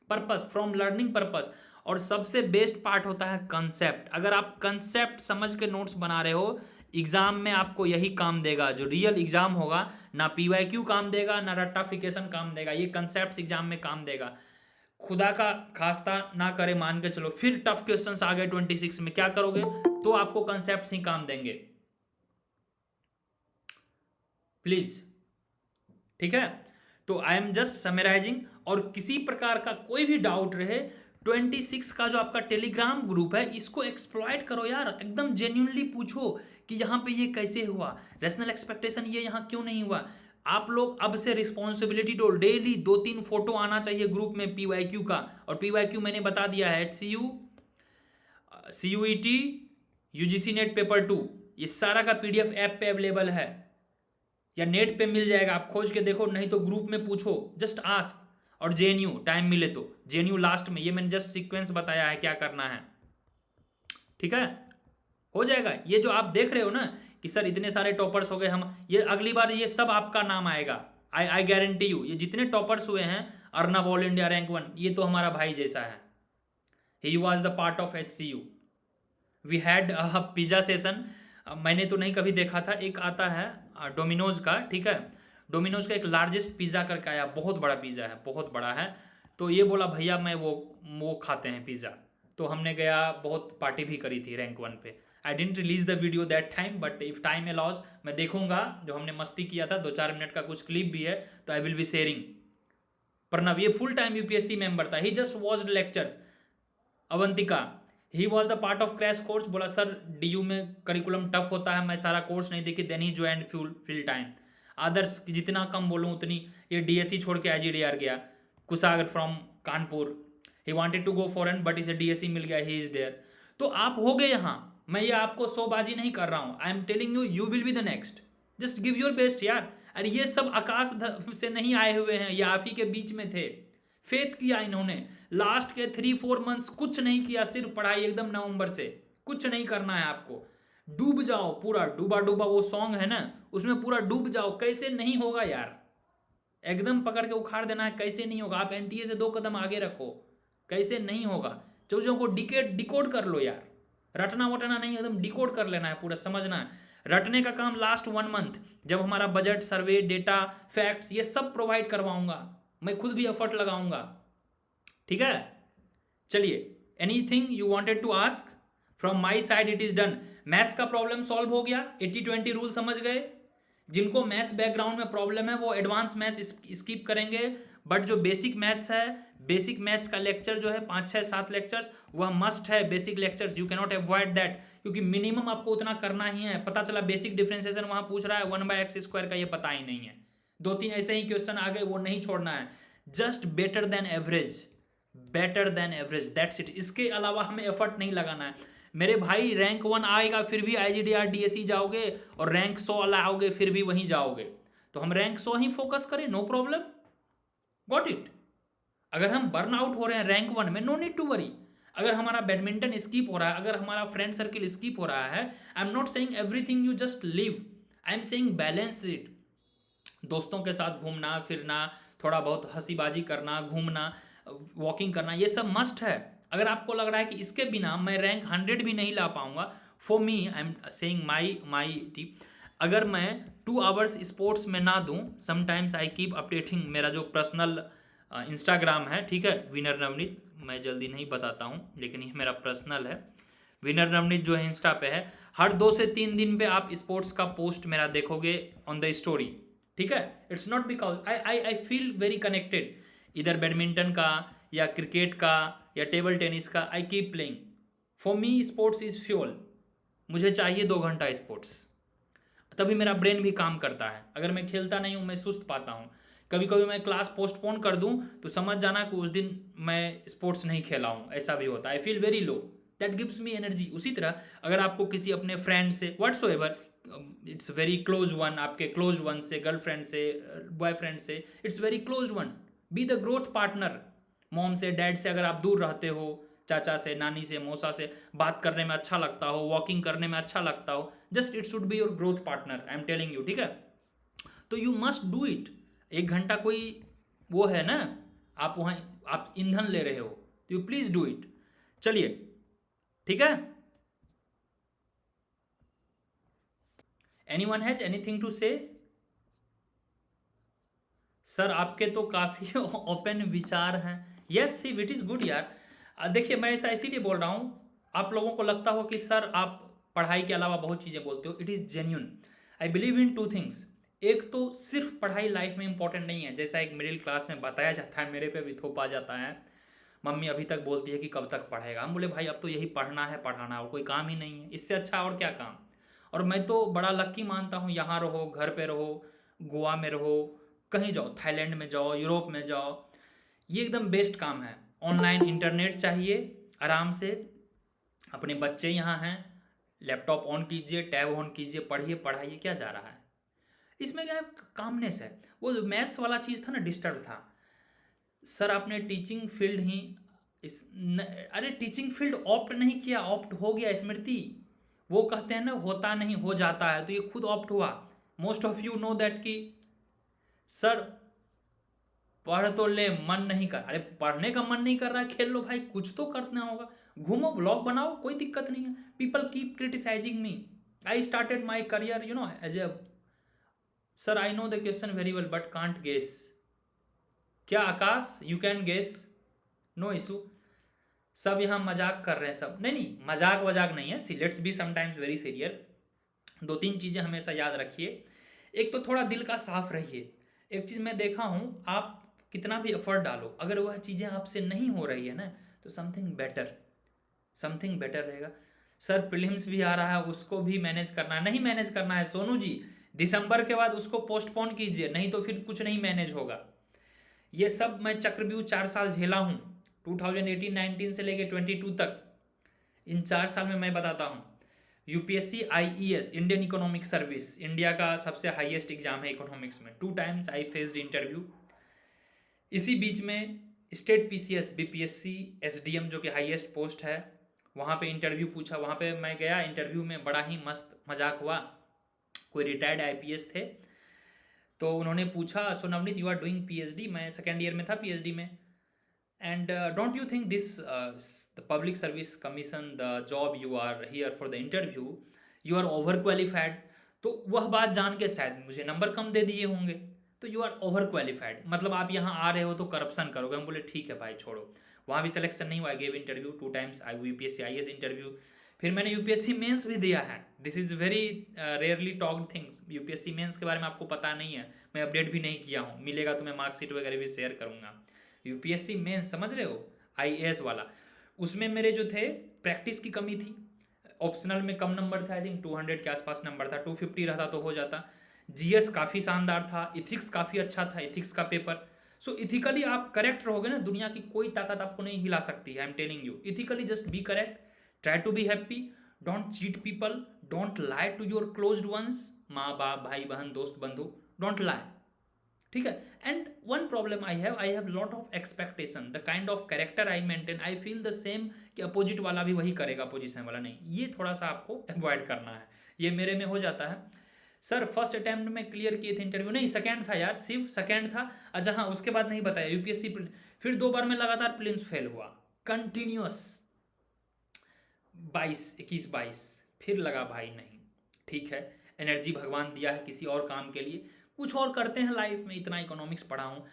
purpose, from learning purpose. और सबसे बेस्ट पार्ट होता है कंसेप्ट। अगर आप कंसेप्ट समझ के नोट्स बना रहे हो, एग्जाम में आपको यही काम देगा। जो रियल एग्जाम होगा, ना पीवाईक्यू काम देगा, ना रट्टाफिकेशन काम देगा, ये कंसेप्ट एग्जाम में काम देगा। खुदा का खास्ता ना करे, मान के चलो फिर टफ क्वेश्चंस आ गए 26 में, क्या करोगे? तो आपको कंसेप्ट्स ही काम देंगे, प्लीज, ठीक है। तो आई एम जस्ट समराइजिंग, और किसी प्रकार का कोई भी डाउट रहे, 26 का जो आपका टेलीग्राम ग्रुप है इसको एक्सप्लॉइट करो यार, एकदम जेन्युइनली पूछो कि यहाँ पे ये कैसे हुआ, रैशनल एक्सपेक्टेशन ये यहाँ क्यों नहीं हुआ। आप लोग अब से रिस्पॉन्सिबिलिटी दो, डेली 2-3 फोटो आना चाहिए ग्रुप में पीवाईक्यू का। और पीवाईक्यू मैंने बता दिया है, HCU, CUET, UGC net paper 2, ये सारा का PDF ऐप पे अवेलेबल है, या नेट पे मिल जाएगा, आप खोज के देखो, नहीं तो ग्रुप में पूछो, जस्ट आस्क। और JNU टाइम मिले तो JNU लास्ट में, ये मैंने जस्ट सीक्वेंस बताया है क्या करना है, ठीक है, हो जाएगा। ये जो आप देख रहे हो ना कि सर इतने सारे टॉपर्स हो गए हम, ये अगली बार ये सब आपका नाम आएगा, आई गारंटी यू। ये जितने टॉपर्स हुए हैं, अर्नब ऑल इंडिया रैंक 1, ये तो हमारा भाई जैसा है, he was the part of HCU। We had pizza session, मैंने तो नहीं कभी देखा था, एक आता है डोमिनोज का, ठीक है, डोमिनोज का एक लार्जेस्ट पिज्जा करके आया, बहुत बड़ा पिज्जा है, बहुत बड़ा है। तो ये बोला भैया मैं वो खाते हैं पिज्जा, तो हमने गया, बहुत पार्टी भी करी थी रैंक 1 पे। I didn't release the video that time, but if time allows मैं देखूंगा जो हमने मस्ती किया था, 2-4 मिनट का कुछ क्लिप भी है, तो I will be sharing. Pranav ये फुल टाइम UPSC मेंबर था, he just watched lectures. Avantika, he was the part of crash course, बोला सर DU में करिकुलम टफ होता है, मैं सारा कोर्स नहीं देखी, then he join full time. Adarsh जितना कम बोलूँ उतनी, ये DSC छोड़ के IGDR गया। Kusagar from Kanpur, he wanted to go foreign but इसे DSC मिल गया, ही इज देयर। तो आप हो गए यहाँ, मैं ये आपको शोबाजी नहीं कर रहा हूँ, आई am telling you, you will be the next, just give your best यार। अरे ये सब आकाश से नहीं आए हुए हैं, ये आप ही के बीच में थे। फेथ किया इन्होंने, लास्ट के 3-4 मंथ्स कुछ नहीं किया, सिर्फ पढ़ाई एकदम नवंबर से, कुछ नहीं करना है आपको। डूब जाओ पूरा, डूबा डूबा वो सॉन्ग है ना, उसमें पूरा डूब जाओ। कैसे नहीं होगा यार, एकदम पकड़ के उखाड़ देना है, कैसे नहीं होगा। आप NTA से 2 कदम आगे रखो, कैसे नहीं होगा। चीजों को डिकोड कर लो यार, रटना वटना नहीं, एकदम डिकोड कर लेना है, पूरा समझना है। रटने का काम लास्ट 1 मंथ, जब हमारा बजट, सर्वे, डेटा, फैक्ट्स, ये सब प्रोवाइड करवाऊंगा, मैं खुद भी एफर्ट लगाऊंगा, ठीक है। चलिए, anything you wanted to ask from my side, it is done. Maths का प्रॉब्लम सॉल्व हो गया, 80-20 रूल समझ गए। जिनको मैथ्स बैकग्राउंड में प्रॉब्लम है वो एडवांस मैथ्स स्किप करेंगे, बट जो बेसिक मैथ्स है, बेसिक मैथ्स का लेक्चर जो है 5-6-7 लेक्चर्स, वह मस्ट है। Basic lectures you can not avoid that, क्योंकि मिनिमम आपको उतना करना ही है। पता चला बेसिक डिफरेंशिएशन वहां पूछ रहा है, 1/x² का ये पता ही नहीं है, दो तीन ऐसे ही क्वेश्चन आ गए, वो नहीं छोड़ना है, just better than average, better than average, that's it. इसके अलावा हमें एफर्ट नहीं लगाना है। मेरे भाई रैंक 1 आएगा फिर भी IGDR DSE जाओगे, और रैंक 100 लाओगे फिर भी वहीं जाओगे, तो हम रैंक 100 ही फोकस करें, नो प्रॉब्लम, गॉट इट। अगर हम बर्न आउट हो रहे हैं रैंक 1 में, नो नीड टू वरी। अगर हमारा बैडमिंटन स्कीप हो रहा है, अगर हमारा फ्रेंड सर्किल स्कीप हो रहा है, I am not saying everything you just live, I am saying balance it. दोस्तों के साथ घूमना फिरना, थोड़ा बहुत हंसीबाजी करना, घूमना, वॉकिंग करना, ये सब मस्ट है। अगर आपको लग रहा है कि इसके बिना मैं रैंक 100 भी नहीं ला पाऊंगा, for me I am saying my tip, अगर मैं 2 आवर्स स्पोर्ट्स में ना दूं, समटाइम्स आई कीप अपडेटिंग, मेरा जो पर्सनल इंस्टाग्राम है, ठीक है, विनर नवनीत, मैं जल्दी नहीं बताता हूँ लेकिन ये मेरा पर्सनल है, विनर नवनीत जो है इंस्टा पे है, हर 2 से 3 दिन पे आप स्पोर्ट्स का पोस्ट मेरा देखोगे ऑन द स्टोरी, ठीक है। It's not because I feel very connected, इधर बैडमिंटन का या क्रिकेट का या टेबल टेनिस का, I keep playing, for me sports is fuel, मुझे चाहिए 2 घंटा स्पोर्ट्स, तभी मेरा ब्रेन भी काम करता है। अगर मैं खेलता नहीं हूँ मैं सुस्त पाता हूँ, कभी कभी मैं क्लास पोस्टपोन कर दूँ तो समझ जाना कि उस दिन मैं स्पोर्ट्स नहीं खेला हूँ, ऐसा भी होता है, I feel very low, that gives me energy. उसी तरह अगर आपको किसी अपने फ्रेंड से whatsoever, it's very close one, आपके क्लोज वन से, गर्लफ्रेंड से, बॉयफ्रेंड से, it's very close one, be the growth partner. Mom से, डैड से अगर आप दूर रहते हो, चाचा से, नानी से, मौसा से बात करने में अच्छा लगता हो, वॉकिंग करने में अच्छा लगता हो, just it should be your growth partner, I am telling you, ठीक है। तो यू मस्ट डू इट। 1 घंटा कोई वो है ना, आप वहाँ आप ईंधन ले रहे हो, तो यू प्लीज डू इट। चलिए, ठीक है। Anyone has anything to say? Sir आपके तो काफ़ी ओपन विचार हैं। Yes see, it is good यार। देखिए मैं ऐसा इसीलिए बोल रहा हूँ, आप लोगों को लगता हो कि सर आप पढ़ाई के अलावा बहुत चीज़ें बोलते हो, it is genuine. I believe in 2 things, एक तो सिर्फ पढ़ाई लाइफ में इंपॉर्टेंट नहीं है, जैसा एक मिडिल क्लास में बताया जाता है, मेरे पे भी थोपा जाता है। मम्मी अभी तक बोलती है कि कब तक पढ़ेगा, हम बोले भाई अब तो यही पढ़ना है, पढ़ाना, और कोई काम ही नहीं है, इससे अच्छा और क्या काम। और मैं तो बड़ा लक्की मानता हूँ, यहाँ रहो, घर पे रहो, गोवा में रहो, कहीं जाओ, थाईलैंड में जाओ, यूरोप में जाओ, ये एकदम बेस्ट काम है। ऑनलाइन इंटरनेट चाहिए, आराम से अपने बच्चे यहाँ हैं, लैपटॉप ऑन कीजिए, टैब ऑन कीजिए, पढ़िए, पढ़ाइए, क्या जा रहा है इसमें, क्या है, कामनेस है। वो जो मैथ्स वाला चीज़ था ना, डिस्टर्ब था। सर आपने टीचिंग फील्ड ही अरे टीचिंग फील्ड ऑप्ट नहीं किया, ऑप्ट हो गया स्मृति। वो कहते हैं ना, होता नहीं हो जाता है, तो ये खुद ऑप्ट हुआ। Most of you know that कि सर पढ़ तो ले, मन नहीं कर, अरे पढ़ने का मन नहीं कर रहा है, खेल लो भाई, कुछ तो करना होगा, घूमो, ब्लॉग बनाओ, कोई दिक्कत नहीं है। People keep criticising me, I started my career you know as a, sir I know the question very well but can't guess. क्या Akash, you can guess, no issue. सब यहाँ मजाक कर रहे हैं सब, नहीं नहीं, मजाक वजाक नहीं है, see let's be sometimes very serious. 2-3 चीज़ें हमेशा याद रखिए। एक तो थोड़ा दिल का साफ रहिए। एक चीज़ मैं देखा हूँ, आप कितना भी एफर्ट डालो, अगर वह चीज़ें आपसे नहीं हो रही है ना, तो समथिंग बेटर रहेगा। सर प्रीलिम्स भी आ रहा है, उसको भी मैनेज करना है, नहीं मैनेज करना है सोनू जी, दिसंबर के बाद उसको पोस्टपोन कीजिए, नहीं तो फिर कुछ नहीं मैनेज होगा। ये सब मैं चक्रव्यूह 4 साल झेला हूँ, 2018-19 से लेके 22 तक, इन 4 साल में मैं बताता हूँ। UPSC IES, Indian economic service, India का सबसे हाईएस्ट एग्जाम है इकोनॉमिक्स में, 2 टाइम्स आई फेस्ड इंटरव्यू। इसी बीच में स्टेट PCS, BPSC, SDM जो कि हाईएस्ट पोस्ट है, वहाँ पे इंटरव्यू पूछा, वहाँ पे मैं गया इंटरव्यू में, बड़ा ही मस्त मजाक हुआ। कोई रिटायर्ड IPS थे, तो उन्होंने पूछा, so Navneet you are doing PhD, मैं 2nd ईयर में था PhD में, and don't you think this the public service commission, the job you are here for the interview, you are overqualified। तो वह बात जान के शायद मुझे नंबर कम दे दिए होंगे, तो यू आर ओवर क्वालिफाइड, मतलब आप यहाँ आ रहे हो तो करप्शन करोगे। हम बोले ठीक है भाई छोड़ो, वहाँ भी सिलेक्शन नहीं हुआ। I gave interview 2 times, I UPSC IAS interview, फिर मैंने UPSC मेंस भी दिया है। This is very rarely talked things. UPSC mains के बारे में आपको पता नहीं है, मैं अपडेट भी नहीं किया हूँ, मिलेगा तो मैं मार्कशीट वगैरह भी शेयर करूँगा। UPSC मेंस समझ रहे हो, IAS वाला, उसमें मेरे जो थे प्रैक्टिस की कमी थी, ऑप्शनल में कम नंबर था, आई थिंक 200 के आसपास नंबर था, 250 रहता तो हो जाता। जीएस काफ़ी शानदार था, इथिक्स काफ़ी अच्छा था, इथिक्स का पेपर। सो इथिकली आप करेक्ट रहोगे ना, दुनिया की कोई ताकत आपको नहीं हिला सकती है। I am telling you, ethically just be correct, try to be happy, don't cheat people, don't lie to your closed ones, माँ बाप भाई बहन दोस्त बंधु, डोंट लाई, ठीक है। And one problem I have lot of expectation, the kind of character I maintain, I feel the same कि opposite वाला भी वही करेगा, अपोजिशन वाला नहीं। ये थोड़ा सा आपको अवॉइड करना है, ये मेरे में हो जाता है। सर फर्स्ट अटैम्प्ट में क्लियर किए थे इंटरव्यू, नहीं सेकंड था यार, सिर्फ सेकंड था। अच्छा हाँ, उसके बाद नहीं बताया, यूपीएससी फिर 2 बार में लगातार प्रीलिम्स फेल हुआ, कंटिन्यूअस 22 21 22, फिर लगा भाई नहीं, ठीक है, एनर्जी भगवान दिया है किसी और काम के लिए, कुछ और करते हैं लाइफ में, इतना इकोनॉमिक्स पढ़ा हूँ।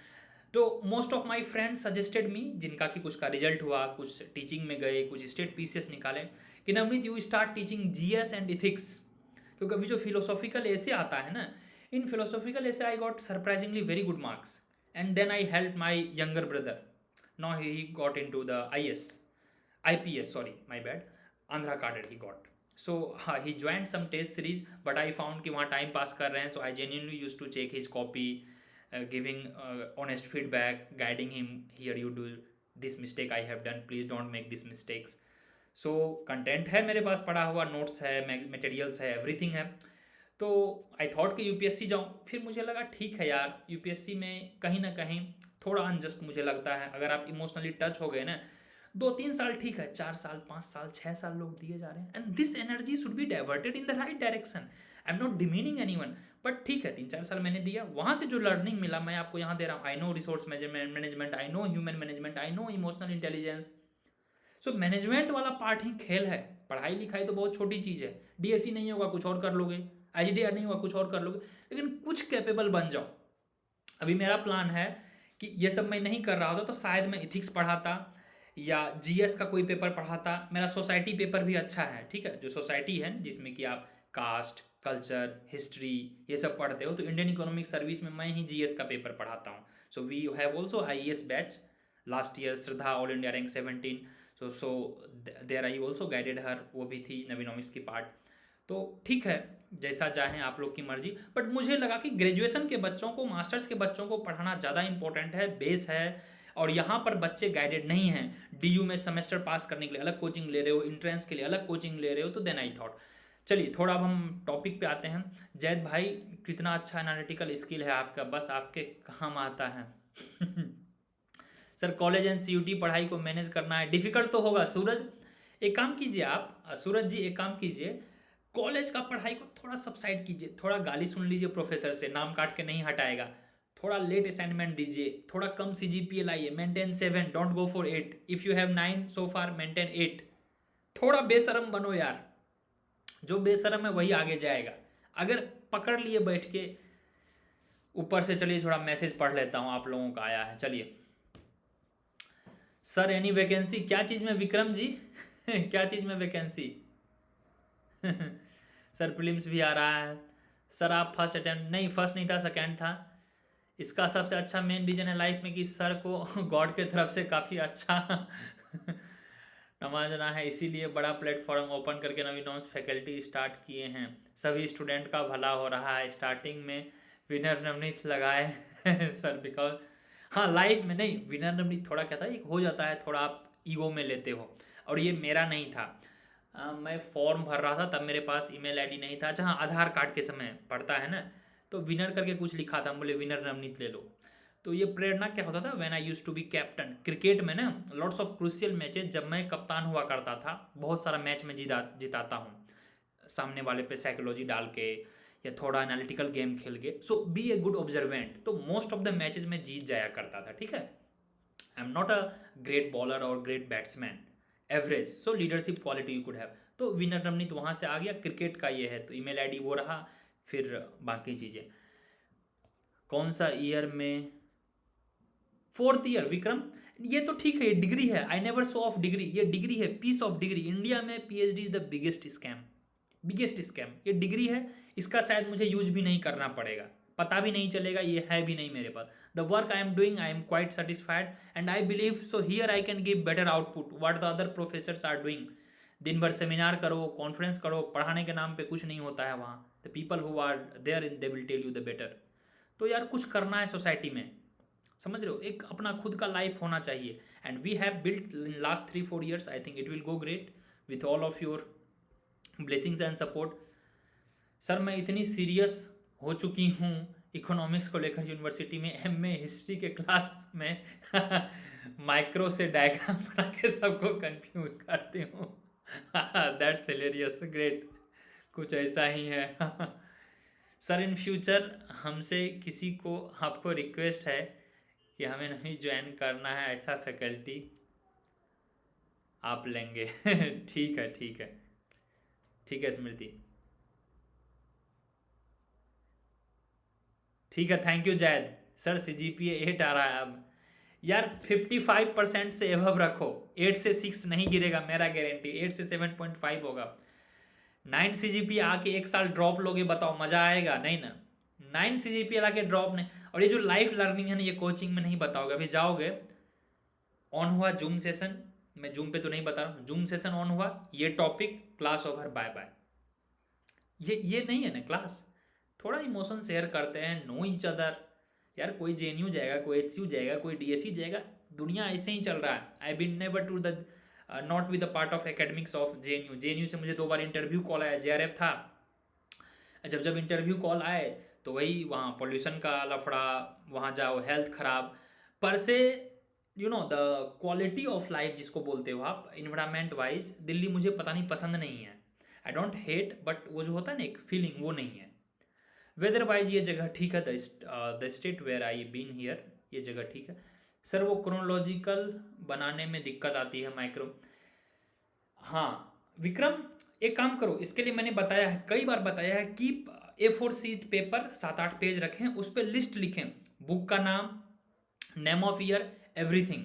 तो most of my friends suggested me, जिनका कि कुछ का रिजल्ट हुआ, कुछ टीचिंग में गए, कुछ स्टेट पीसीएस निकाले, कि Navneet you start teaching GS and ethics, क्योंकि अभी जो फिलोसॉफिकल ऐसे आता है ना, इन फिलोसॉफिकल ऐसे I got surprisingly very good marks, and then I help my younger brother, now he got into the IPS, sorry, my bad, Andhra cadre he got. So he joined some test series, but I found कि वहाँ time pass कर रहे हैं, so I genuinely used to check his copy, giving honest feedback, guiding him, here you do this mistake I have done, please don't make these mistakes. So content है मेरे पास पड़ा हुआ, notes है, materials है, everything है। तो I thought कि UPSC जाऊँ, फिर मुझे लगा ठीक है यार, यूपीएससी में कहीं ना कहीं थोड़ा अनजस्ट मुझे लगता है। अगर आप इमोशनली टच हो गए ना, 2-3 साल ठीक है, 4 साल 5 साल 6 साल लोग दिए जा रहे हैं, and this energy should be diverted in the right direction. I am not demeaning anyone, but ठीक है, 3-4 साल मैंने दिया, वहाँ से जो लर्निंग मिला मैं आपको यहाँ दे रहा हूँ। I know resource management, I know human management, I know emotional intelligence. So management वाला पार्ट ही खेल है, पढ़ाई लिखाई तो बहुत छोटी चीज़ है। डीएससी नहीं होगा कुछ और कर लोगे, IGDR नहीं होगा कुछ और कर लोगे, लेकिन कुछ कैपेबल बन जाओ। अभी मेरा प्लान है कि ये सब मैं नहीं कर रहा होता तो शायद मैं इथिक्स पढ़ाता या जीएस का कोई पेपर पढ़ाता। मेरा सोसाइटी पेपर भी अच्छा है, ठीक है, जो सोसाइटी है जिसमें कि आप कास्ट, कल्चर, हिस्ट्री ये सब पढ़ते हो, तो इंडियन इकोनॉमिक सर्विस में मैं ही जीएस का पेपर पढ़ाता हूँ। So we have also IES batch, last year Shraddha all India rank 17, so there I also guided her, वो भी थी नवीनॉमिक्स की पार्ट। तो ठीक है, जैसा चाहें आप लोग की मर्जी, बट मुझे लगा कि ग्रेजुएशन के बच्चों को, मास्टर्स के बच्चों को पढ़ाना ज़्यादा इंपॉर्टेंट है, बेस है, और यहाँ पर बच्चे गाइडेड नहीं हैं। DU में सेमेस्टर पास करने के लिए अलग कोचिंग ले रहे हो, इंट्रेंस के लिए अलग कोचिंग ले रहे हो, तो देन आई थॉट। चलिए थोड़ा अब हम टॉपिक पे आते हैं। जैद भाई कितना अच्छा एनालिटिकल स्किल है आपका, बस आपके काम आता है। सर कॉलेज एंड CUT पढ़ाई को मैनेज करना है, डिफिकल्ट तो होगा। सूरज एक काम कीजिए, आप सूरज जी एक काम कीजिए, कॉलेज का पढ़ाई को थोड़ा सबसाइड कीजिए, थोड़ा गाली सुन लीजिए प्रोफेसर से, नाम काट के नहीं हटाएगा, थोड़ा लेट असाइनमेंट दीजिए, थोड़ा कम CGPA लाइए, maintain 7, don't go for 8, if you have 9 so far maintain 8। थोड़ा बेशरम बनो यार, जो बेशरम है वही आगे जाएगा। अगर पकड़ लिए बैठ के, ऊपर से चलिए थोड़ा मैसेज पढ़ लेता हूँ आप लोगों का आया है। चलिए सर एनी वैकेंसी, क्या चीज़ में विक्रम जी? क्या चीज़ में वैकेंसी? सर प्रीलिम्स भी आ रहा है। सर आप फर्स्ट अटेम्प्ट, नहीं फर्स्ट नहीं था, सेकंड था। इसका सबसे अच्छा मेन रीजन है लाइफ में कि सर को गॉड के तरफ से काफ़ी अच्छा नवाजना है, इसीलिए बड़ा प्लेटफॉर्म ओपन करके नवीनॉमिक्स फैकल्टी स्टार्ट किए हैं। सभी स्टूडेंट का भला हो रहा है, स्टार्टिंग में विनर नवनीत लगाए सर, बिकॉज हाँ लाइफ में नहीं, विनर नवनीत थोड़ा क्या था, एक हो जाता है, थोड़ा आप ईगो में लेते हो, और ये मेरा नहीं था। मैं फॉर्म भर रहा था तब मेरे पास ईमेल आईडी नहीं था। अच्छा हाँ, आधार कार्ड के समय पड़ता है ना, तो विनर करके कुछ लिखा था, बोले विनर नवनीत ले लो। तो ये प्रेरणा क्या होता था, when I used to be captain cricket में ना, लॉट्स ऑफ क्रूशियल मैचेस, जब मैं कप्तान हुआ करता था, बहुत सारा मैच में जिताता हूँ, सामने वाले पे साइकोलॉजी डाल के या थोड़ा एनालिटिकल गेम खेल के। So be a good observant, तो मोस्ट ऑफ द मैचेस में जीत जाया करता था, ठीक है। I am not a great bowler और great batsman, average, so leadership quality you could have. तो विनर नवनीत वहाँ से आ गया, क्रिकेट का ये है, तो ईमेल आईडी वो रहा, फिर बाकी चीज़ें। कौन सा ईयर में? 4th ईयर विक्रम, ये तो ठीक है, ये डिग्री है, I never so of degree, ये डिग्री है, पीस ऑफ डिग्री। इंडिया में PhD is the biggest scam, biggest scam, ये डिग्री है, इसका शायद मुझे यूज भी नहीं करना पड़ेगा, पता भी नहीं चलेगा, ये है भी नहीं मेरे पास। The work I am doing, I am quite satisfied and I believe so here I can give better output what the other professors are doing. दिन भर सेमिनार करो, कॉन्फ्रेंस करो, पढ़ाने के नाम पे कुछ नहीं होता है वहाँ, the people who are there in they will tell you the better. तो यार कुछ करना है सोसाइटी में, समझ रहे हो, एक अपना खुद का लाइफ होना चाहिए। And we have built in last 3-4 years, I think it will go great with all of your blessings and support. Sir मैं इतनी सीरियस हो चुकी हूँ इकोनॉमिक्स को लेकर यूनिवर्सिटी में, एमए हिस्ट्री के क्लास में माइक्रो से डायग्राम बना के सबको कंफ्यूज करती हूँ। दैट्स हिलेरियस, ग्रेट, कुछ ऐसा ही है। सर इन फ्यूचर हमसे किसी को आपको रिक्वेस्ट है कि हमें नहीं ज्वाइन करना है, ऐसा फैकल्टी आप लेंगे। ठीक है ठीक है ठीक है स्मृति, ठीक है, thank you Zaid. Sir CGPA 8 आ रहा है अब। यार 55% से एबव रखो, 8 से 6 नहीं गिरेगा मेरा गारंटी, 8 से 7.5 होगा। 9 CGPA आके एक साल ड्रॉप लोगे, बताओ मजा आएगा? नहीं ना। 9 CGPA लाके ड्रॉप नहीं। और ये जो लाइफ लर्निंग है ना, ये कोचिंग में नहीं बताओगे। अभी जाओगे, ऑन हुआ जूम सेशन, मैं जूम पे तो नहीं बता रहा हूँ, जूम सेशन ऑन हुआ, ये topic, class over, bye bye. ये नहीं है ना क्लास। थोड़ा इमोशन शेयर करते हैं, नो ईच अदर। यार कोई JNU जाएगा, कोई HCU जाएगा, कोई DSE जाएगा, दुनिया ऐसे ही चल रहा है। I been never to the not with the part of academics of JNU से मुझे 2 बार इंटरव्यू कॉल आया, JRF था। जब इंटरव्यू कॉल आए तो वही वहाँ पोल्यूशन का लफड़ा, वहाँ जाओ हेल्थ खराब, पर से you know the quality of life जिसको बोलते हो आप, इन्वायरमेंट वाइज दिल्ली मुझे पता नहीं पसंद नहीं है। आई डोंट हेट, बट वो जो होता है ना एक फीलिंग, वो नहीं है। वेदर वाइज ये जगह ठीक है, the state where I been here, ये जगह ठीक है। सर वो क्रोनोलॉजिकल बनाने में दिक्कत आती है माइक्रो। हाँ विक्रम, एक काम करो, इसके लिए मैंने बताया है, कई बार बताया है कि A4 शीट पेपर 7-8 पेज रखें, उस पर लिस्ट लिखें, बुक का नाम, name of year, everything.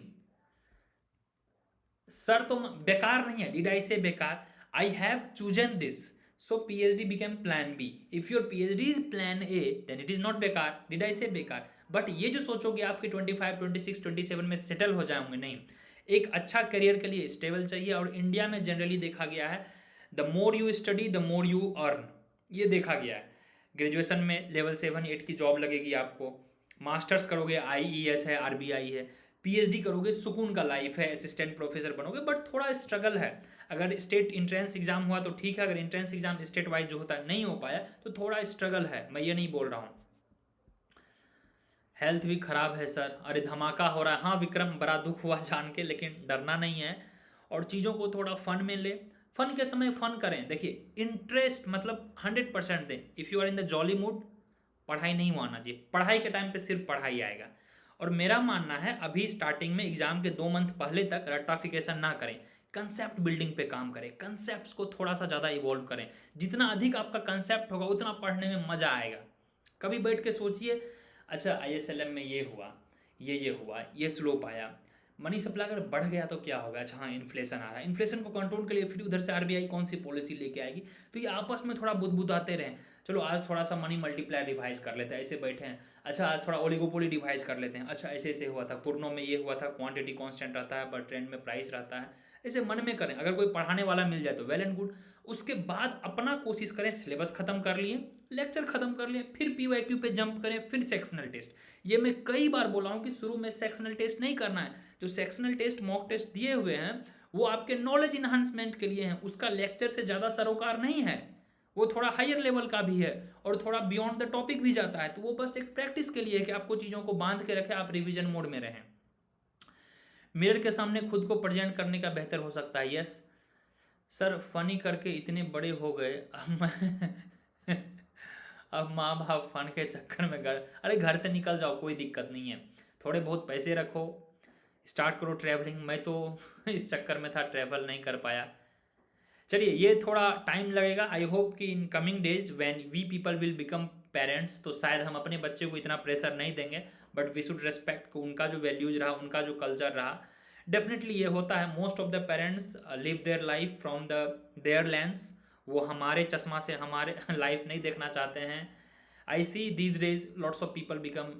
Sir तो बेकार नहीं है, डिड आई से बेकार? I have chosen this, so PhD became plan B. If your PhD is plan A, then it is not बेकार, did I say बेकार? बट ये जो सोचोगे आपके 25, 26, 27 में सेटल हो जाएंगे, नहीं। एक अच्छा करियर के लिए स्टेबल चाहिए, और इंडिया में जनरली देखा गया है the more you study the more you earn, ये देखा गया है। ग्रेजुएशन में लेवल 7-8 की जॉब लगेगी आपको, मास्टर्स करोगे IES है, RBI है, PhD करोगे सुकून का लाइफ है, असिस्टेंट प्रोफेसर बनोगे, बट थोड़ा स्ट्रगल है। अगर स्टेट इंट्रेंस एग्जाम हुआ तो ठीक है, अगर इंट्रेंस एग्जाम स्टेट वाइज जो होता है नहीं हो पाया तो थोड़ा स्ट्रगल है, मैं ये नहीं बोल रहा हूँ। हेल्थ भी खराब है सर, अरे धमाका हो रहा है। हाँ विक्रम, बड़ा दुख हुआ जान के, लेकिन डरना नहीं है, और चीज़ों को थोड़ा फन में ले, फन के समय फन करें। देखिए इंटरेस्ट मतलब 100% दें। If you are in the jolly mood, पढ़ाई नहीं आना चाहिए, पढ़ाई के टाइम पे सिर्फ पढ़ाई आएगा। और मेरा मानना है अभी स्टार्टिंग में एग्जाम के 2 मंथ पहले तक रट्टाफिकेशन ना करें, कंसेप्ट बिल्डिंग पे काम करें, कंसेप्ट को थोड़ा सा ज़्यादा इवॉल्व करें। जितना अधिक आपका कंसेप्ट होगा उतना पढ़ने में मज़ा आएगा। कभी बैठ के सोचिए, अच्छा ISLM में ये हुआ, ये हुआ, ये स्लोप आया, मनी सप्लाई अगर बढ़ गया तो क्या होगा? अच्छा हाँ इन्फ्लेशन आ रहा है, इन्फ्लेशन को कंट्रोल के लिए फिर उधर से RBI कौन सी पॉलिसी लेके आएगी? तो ये आपस में थोड़ा बुदबुदाते रहें। चलो आज थोड़ा सा मनी मल्टीप्लायर डिवाइस कर लेते हैं, ऐसे बैठे हैं। अच्छा आज थोड़ा ओलिगोपोली डिवाइस कर लेते हैं। अच्छा ऐसे ऐसे हुआ था, पूर्णों में ये हुआ था, क्वांटिटी कांस्टेंट रहता है बट ट्रेंड में प्राइस रहता है, ऐसे मन में करें। अगर कोई पढ़ाने वाला मिल जाए तो वेल एंड गुड। उसके बाद अपना कोशिश करें, सिलेबस खत्म कर लिए, लेक्चर खत्म कर लिए, फिर PYQ पे जंप करें, फिर सेक्शनल टेस्ट। ये मैं कई बार बोला हूँ कि शुरू में सेक्शनल टेस्ट नहीं करना है। जो सेक्शनल टेस्ट मॉक टेस्ट दिए हुए हैं वो आपके नॉलेज इन्हांसमेंट के लिए हैं, उसका लेक्चर से ज़्यादा सरोकार नहीं है, वो थोड़ा हायर लेवल का भी है और थोड़ा बियॉन्ड द टॉपिक भी जाता है। तो वो बस एक प्रैक्टिस के लिए है कि आपको चीज़ों को बांध के रखें, आप रिविजन मोड में रहें। मिरर के सामने खुद को प्रेजेंट करने का बेहतर हो सकता है। यस सर, फनी करके इतने बड़े हो गए, अब माँ बाप फन के चक्कर में अरे घर से निकल जाओ, कोई दिक्कत नहीं है। थोड़े बहुत पैसे रखो, स्टार्ट करो ट्रैवलिंग। मैं तो इस चक्कर में था, ट्रैवल नहीं कर पाया। चलिए ये थोड़ा टाइम लगेगा। आई होप कि in coming days when we people will become parents, तो शायद हम अपने बच्चे को इतना प्रेशर नहीं देंगे, बट वी शुड रेस्पेक्ट उनका जो वैल्यूज रहा, उनका जो कल्चर रहा। डेफिनेटली ये होता है, most of the parents live their life from their lens. वो हमारे चश्मा से हमारे लाइफ नहीं देखना चाहते हैं। I see these days lots of people become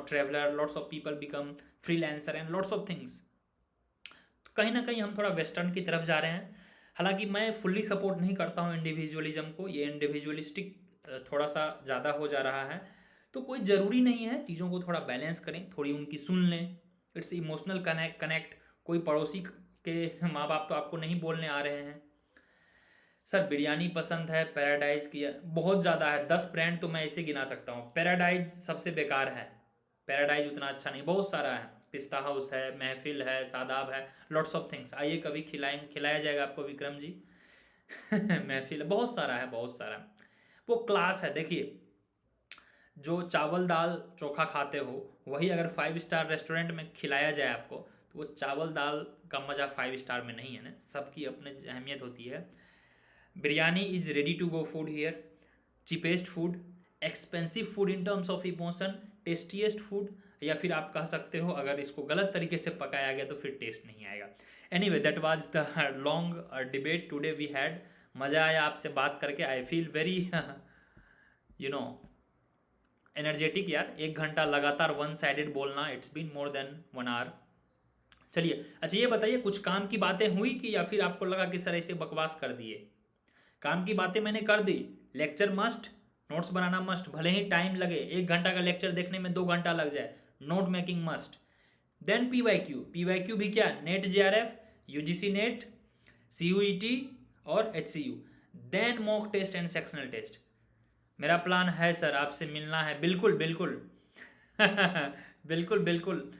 traveller, lots of people become freelancer and lots of things. कहीं ना कहीं हम थोड़ा वेस्टर्न की तरफ जा रहे हैं। हालांकि मैं फुल्ली सपोर्ट नहीं करता हूँ इंडिविजुअलिज्म को, ये इंडिविजुअलिस्टिक थोड़ा सा ज़्यादा हो जा रहा है, तो कोई ज़रूरी नहीं है, चीज़ों को थोड़ा बैलेंस करें, थोड़ी उनकी सुन लें। It's emotional connect. कोई पड़ोसी के माँ बाप तो आपको नहीं बोलने आ रहे हैं। सर बिरयानी पसंद है, पैराडाइज की बहुत ज़्यादा है, 10 ब्रांड तो मैं इसे गिना सकता हूँ। पैराडाइज सबसे बेकार है, पैराडाइज उतना अच्छा नहीं, बहुत सारा है, पिस्ता हाउस है, महफिल है, सादाब है, लॉट्स ऑफ थिंग्स। आइए कभी खिलाया जाएगा आपको विक्रम जी। महफिल है, बहुत सारा है, बहुत सारा। वो क्लास है। देखिए, जो चावल दाल चोखा खाते हो, वही अगर 5 स्टार रेस्टोरेंट में खिलाया जाए आपको, तो वो चावल दाल का मज़ा 5 स्टार में नहीं है ना। सबकी अपनी अहमियत होती है। Biryani is ready to go food here, cheapest food, expensive food in terms of emotion, tastiest food, या फिर आप कह सकते हो अगर इसको गलत तरीके से पकाया गया तो फिर टेस्ट नहीं आएगा। Anyway, that was the long debate today we had. मज़ा आया आपसे बात करके। I feel very you know energetic यार। 1 घंटा लगातार वन साइडेड बोलना, it's been more than 1 hour. चलिए, अच्छा ये बताइए, कुछ काम की बातें हुई कि या फिर आपको लगा कि सर ऐसे बकवास कर दिए? काम की बातें मैंने कर दी। लेक्चर मस्ट, नोट्स बनाना मस्ट, भले ही टाइम लगे, 1 घंटा का लेक्चर देखने में 2 घंटा लग जाए, note making must. Then PYQ, PYQ भी क्या, NET JRF, UGC NET, CUET और HCU. Then mock test and sectional test. मेरा प्लान है सर, आपसे मिलना है, बिल्कुल बिल्कुल। बिल्कुल बिल्कुल।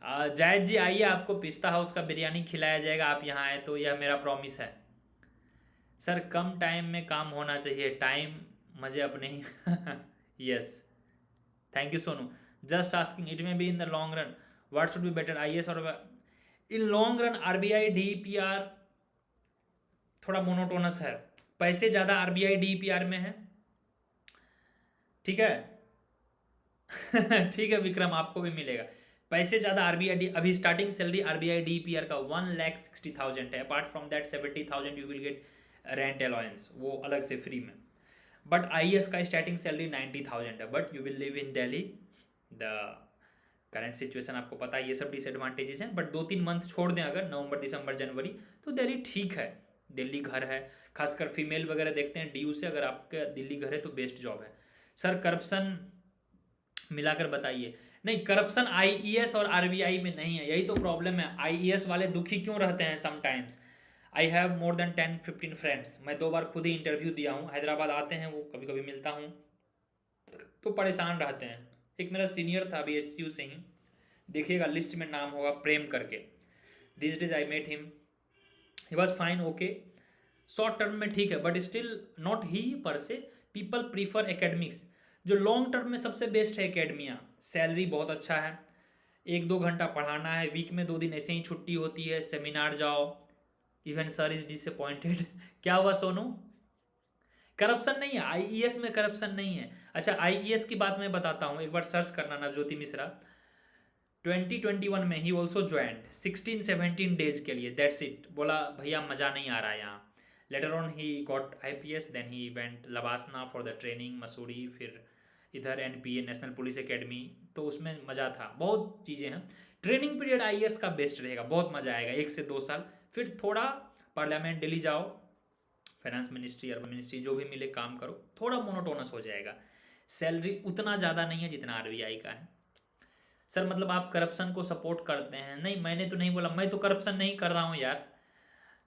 जायद जी आइए, आपको पिस्ता हाउस का बिरयानी खिलाया जाएगा, आप यहाँ आए तो, यह मेरा प्रॉमिस है। सर कम टाइम में काम होना चाहिए, टाइम मुझे अपने ही। Yes, thank you Sonu. Just asking, it may be in the long run what should be better, IAS और in long run RBI DPR थोड़ा मोनोटोनस है, पैसे ज़्यादा आरबीआई डीपीआर में है। ठीक है। ठीक है विक्रम, आपको भी मिलेगा पैसे ज़्यादा आरबीआई। अभी स्टार्टिंग सैलरी आरबीआई डीपीआर का 1,60,000 है। Apart from that 70,000 you will get rent allowance, वो अलग से फ्री में। बट आईएएस का स्टार्टिंग सैलरी 90,000 है, but you will live in Delhi. The current situation आपको पता है, ये सब डिसएडवांटेजेस हैं। बट 2-3 मंथ छोड़ दें अगर, नवंबर दिसंबर जनवरी, तो दिल्ली ठीक है, दिल्ली घर है। खासकर फीमेल वगैरह देखते हैं डीयू से, अगर आपका दिल्ली घर है तो बेस्ट जॉब है। सर करप्शन मिलाकर बताइए। नहीं, करप्शन आईईएस और आरबीआई में नहीं है, यही तो प्रॉब्लम है। आईईएस वाले दुखी क्यों रहते हैं sometimes. I have more than 10-15 friends, मैं 2 बार खुद ही इंटरव्यू दिया हूँ, हैदराबाद आते हैं वो, कभी कभी मिलता हूँ तो परेशान रहते हैं। एक मेरा सीनियर था अभी एचसीयू से ही, देखिएगा लिस्ट में नाम होगा, प्रेम करके। This days I met him, he was fine, okay, short term में ठीक है, but still not he per se. People prefer academics. जो लॉन्ग टर्म में सबसे बेस्ट है एकेडमिया, सैलरी बहुत अच्छा है, 1-2 घंटा पढ़ाना है, वीक में 2 दिन ऐसे ही छुट्टी होती है, सेमिनार जाओ। Even sir is disappointed. क्या हुआ सोनू? करप्शन नहीं है आईईएस में, करप्शन नहीं है। अच्छा, आईईएस की बात मैं बताता हूँ, एक बार सर्च करना, नवज्योति मिश्रा 2021 में ही ऑल्सो ज्वाइंट 16-17 डेज के लिए, दैट्स इट। बोला भैया मज़ा नहीं आ रहा है यहाँ। Later on he got IPS, then he went LBSNAA for the training, Mussoorie, फिर इधर एनपीए नेशनल पुलिस एकेडमी, तो उसमें मज़ा था, बहुत चीज़ें हैं। ट्रेनिंग पीरियड आईएएस का बेस्ट रहेगा, बहुत मज़ा आएगा, 1 से 2 साल। फिर थोड़ा पार्लियामेंट दिल्ली जाओ, फाइनेंस मिनिस्ट्री, अर्बन मिनिस्ट्री, जो भी मिले काम करो, थोड़ा मोनोटोनस हो जाएगा। सैलरी उतना ज़्यादा नहीं है जितना आरबीआई का है। सर मतलब आप करप्शन को सपोर्ट करते हैं? नहीं, मैंने तो नहीं बोला, मैं तो करप्शन नहीं कर रहा हूँ यार।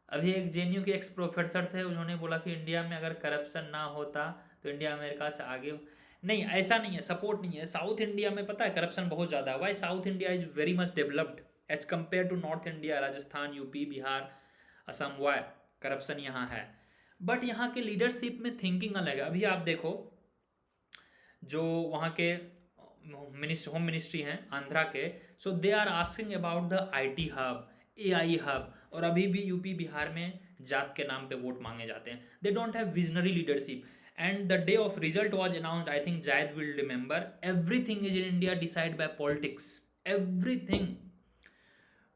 अभी एक जेएनयू के एक्स प्रोफेसर थे, उन्होंने बोला कि इंडिया में अगर करप्शन ना होता तो इंडिया अमेरिका से आगे हो। नहीं, ऐसा नहीं है, सपोर्ट नहीं है। साउथ इंडिया में पता है करप्शन बहुत ज़्यादा है। Why South India is very much developed as compare to North India, Rajasthan, UP, Bihar, Assam. Why corruption यहाँ है, बट यहाँ के लीडरशिप में थिंकिंग अलग है। अभी आप देखो, जो वहाँ के होम मिनिस्ट्री हैं आंध्रा के, so they are asking about the IT hub, AI hub, और अभी भी यूपी बिहार में जात के नाम पे वोट मांगे जाते हैं। They don't have visionary leadership. And the day of result was announced, I think Zaid will remember, everything is in India decide by politics, everything.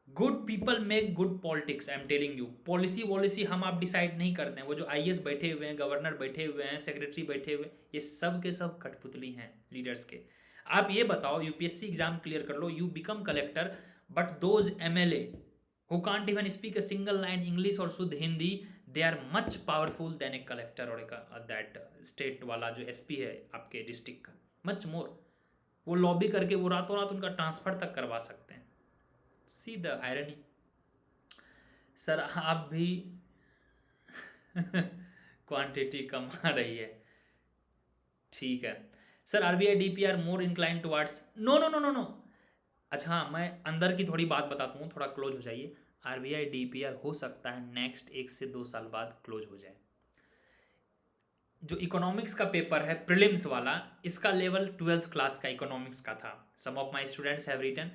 Good people make good politics, I am telling you. Policy हम आप decide नहीं करते हैं। वो जो IAS बैठे हुए हैं, गवर्नर बैठे हुए हैं, सेक्रेटरी बैठे हुए, ये सब के सब कठपुतली हैं लीडर्स के। आप ये बताओ, यूपीएससी एग्जाम क्लियर कर लो, you become collector, but those MLA who can't even speak a single line English और शुद्ध Hindi, they are much powerful then a collector और दैट स्टेट वाला जो एसपी है आपके डिस्ट्रिक्ट का, मच मोर। वो लॉबी करके वो रातों रात उनका ट्रांसफर तक करवा सकते हैं। See the irony. सर आप भी क्वांटिटी कम आ रही है, ठीक है sir. RBI DPR more incline towards, no no no no no. अच्छा हाँ, मैं अंदर की थोड़ी बात बताता हूँ, थोड़ा क्लोज हो जाइए। आरबीआई डीपीआर हो सकता है नेक्स्ट 1 से 2 साल बाद क्लोज हो जाए। जो इकोनॉमिक्स का पेपर है प्रीलिम्स वाला, इसका लेवल 12th क्लास का इकोनॉमिक्स का था। Some of my students have written,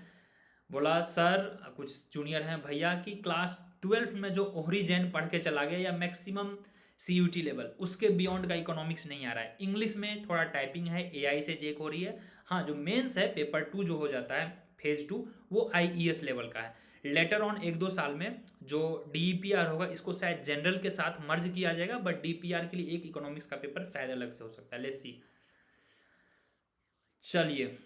बोला सर कुछ जूनियर हैं भैया कि क्लास 12th में जो ओहरी जैन पढ़ के चला गया या मैक्सिमम सीयूटी लेवल, उसके बियॉन्ड का इकोनॉमिक्स नहीं आ रहा है। इंग्लिश में थोड़ा टाइपिंग है, एआई से चेक हो रही है। हाँ, जो मेंस है पेपर 2 जो हो जाता है फेज 2, वो आईईएस लेवल का है। लेटर ऑन 1-2 साल में जो डीपीआर होगा इसको शायद जनरल के साथ मर्ज किया जाएगा, बट डीपीआर के लिए एक इकोनॉमिक्स का पेपर शायद अलग से हो सकता है। Let's see. चलिए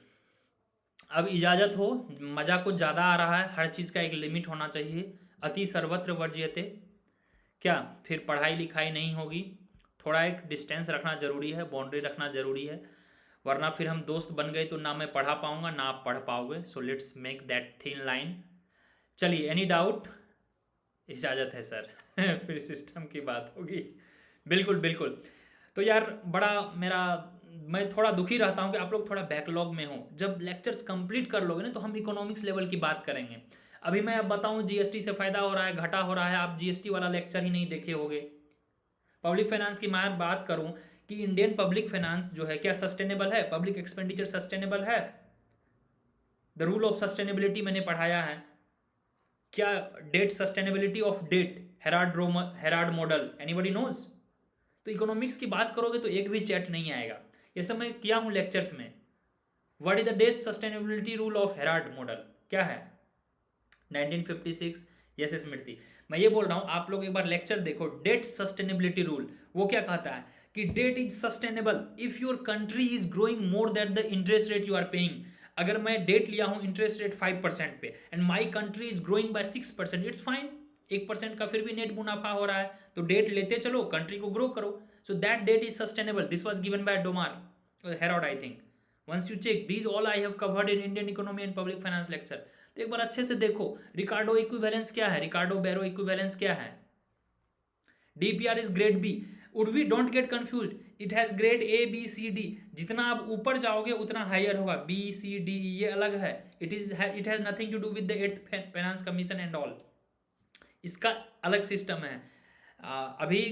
अब इजाजत हो, मजा कुछ ज़्यादा आ रहा है, हर चीज़ का एक लिमिट होना चाहिए। अति सर्वत्र वर्ज्यते, क्या फिर पढ़ाई लिखाई नहीं होगी। थोड़ा एक डिस्टेंस रखना जरूरी है, बाउंड्री रखना जरूरी है, वरना फिर हम दोस्त बन गए तो ना मैं पढ़ा पाऊंगा ना आप पढ़ पाओगे। So let's make that thin line. चलिए, एनी डाउट? इजाज़त है सर। फिर सिस्टम की बात होगी। बिल्कुल बिल्कुल। तो यार बड़ा मैं थोड़ा दुखी रहता हूँ कि आप लोग थोड़ा बैकलॉग में हो। जब लेक्चर्स कंप्लीट कर लोगे ना तो हम इकोनॉमिक्स लेवल की बात करेंगे। अभी मैं अब बताऊँ जीएसटी से फ़ायदा हो रहा है घाटा हो रहा है, आप जीएसटी वाला लेक्चर ही नहीं देखे होगे। पब्लिक फाइनेंस की मैं बात करूँ कि इंडियन पब्लिक फाइनेंस जो है क्या सस्टेनेबल है, पब्लिक एक्सपेंडिचर सस्टेनेबल है। द रूल ऑफ सस्टेनेबिलिटी मैंने पढ़ाया है। क्या debt sustainability of debt, Harrod model, anybody knows? तो इकोनॉमिक्स की बात करोगे तो एक भी चैट नहीं आएगा। ये सब मैं किया हूं लेक्चर्स में। What is the debt sustainability rule of Harrod model, क्या है? 1956, यस स्मृति। मैं ये बोल रहा हूं आप लोग एक बार लेक्चर देखो। डेट सस्टेनेबिलिटी रूल वो क्या कहता है कि debt is sustainable if your country is growing more than the interest rate you are paying. अगर मैं डेट लिया हूं इंटरेस्ट रेट 5% पे and my country is growing by 6%, it's fine. 1% का फिर भी नेट मुनाफा हो रहा है, तो डेट लेते चलो, कंट्री को ग्रो करो। So that debt is sustainable. This was given by Domar Harrod I think. Once you check these all I have covered in Indian economy and public finance lecture. तो एक बार अच्छे से देखो रिकार्डो equivalence क्या है, रिकार्डो बैरो equivalence क्या है। DPR is grade B. Urvi don't get confused, it has grade A B C D. जितना आप ऊपर जाओगे उतना हायर होगा। बी सी डी ये अलग है। It has nothing to do with the 8th finance commission and all. इसका अलग सिस्टम है। अभी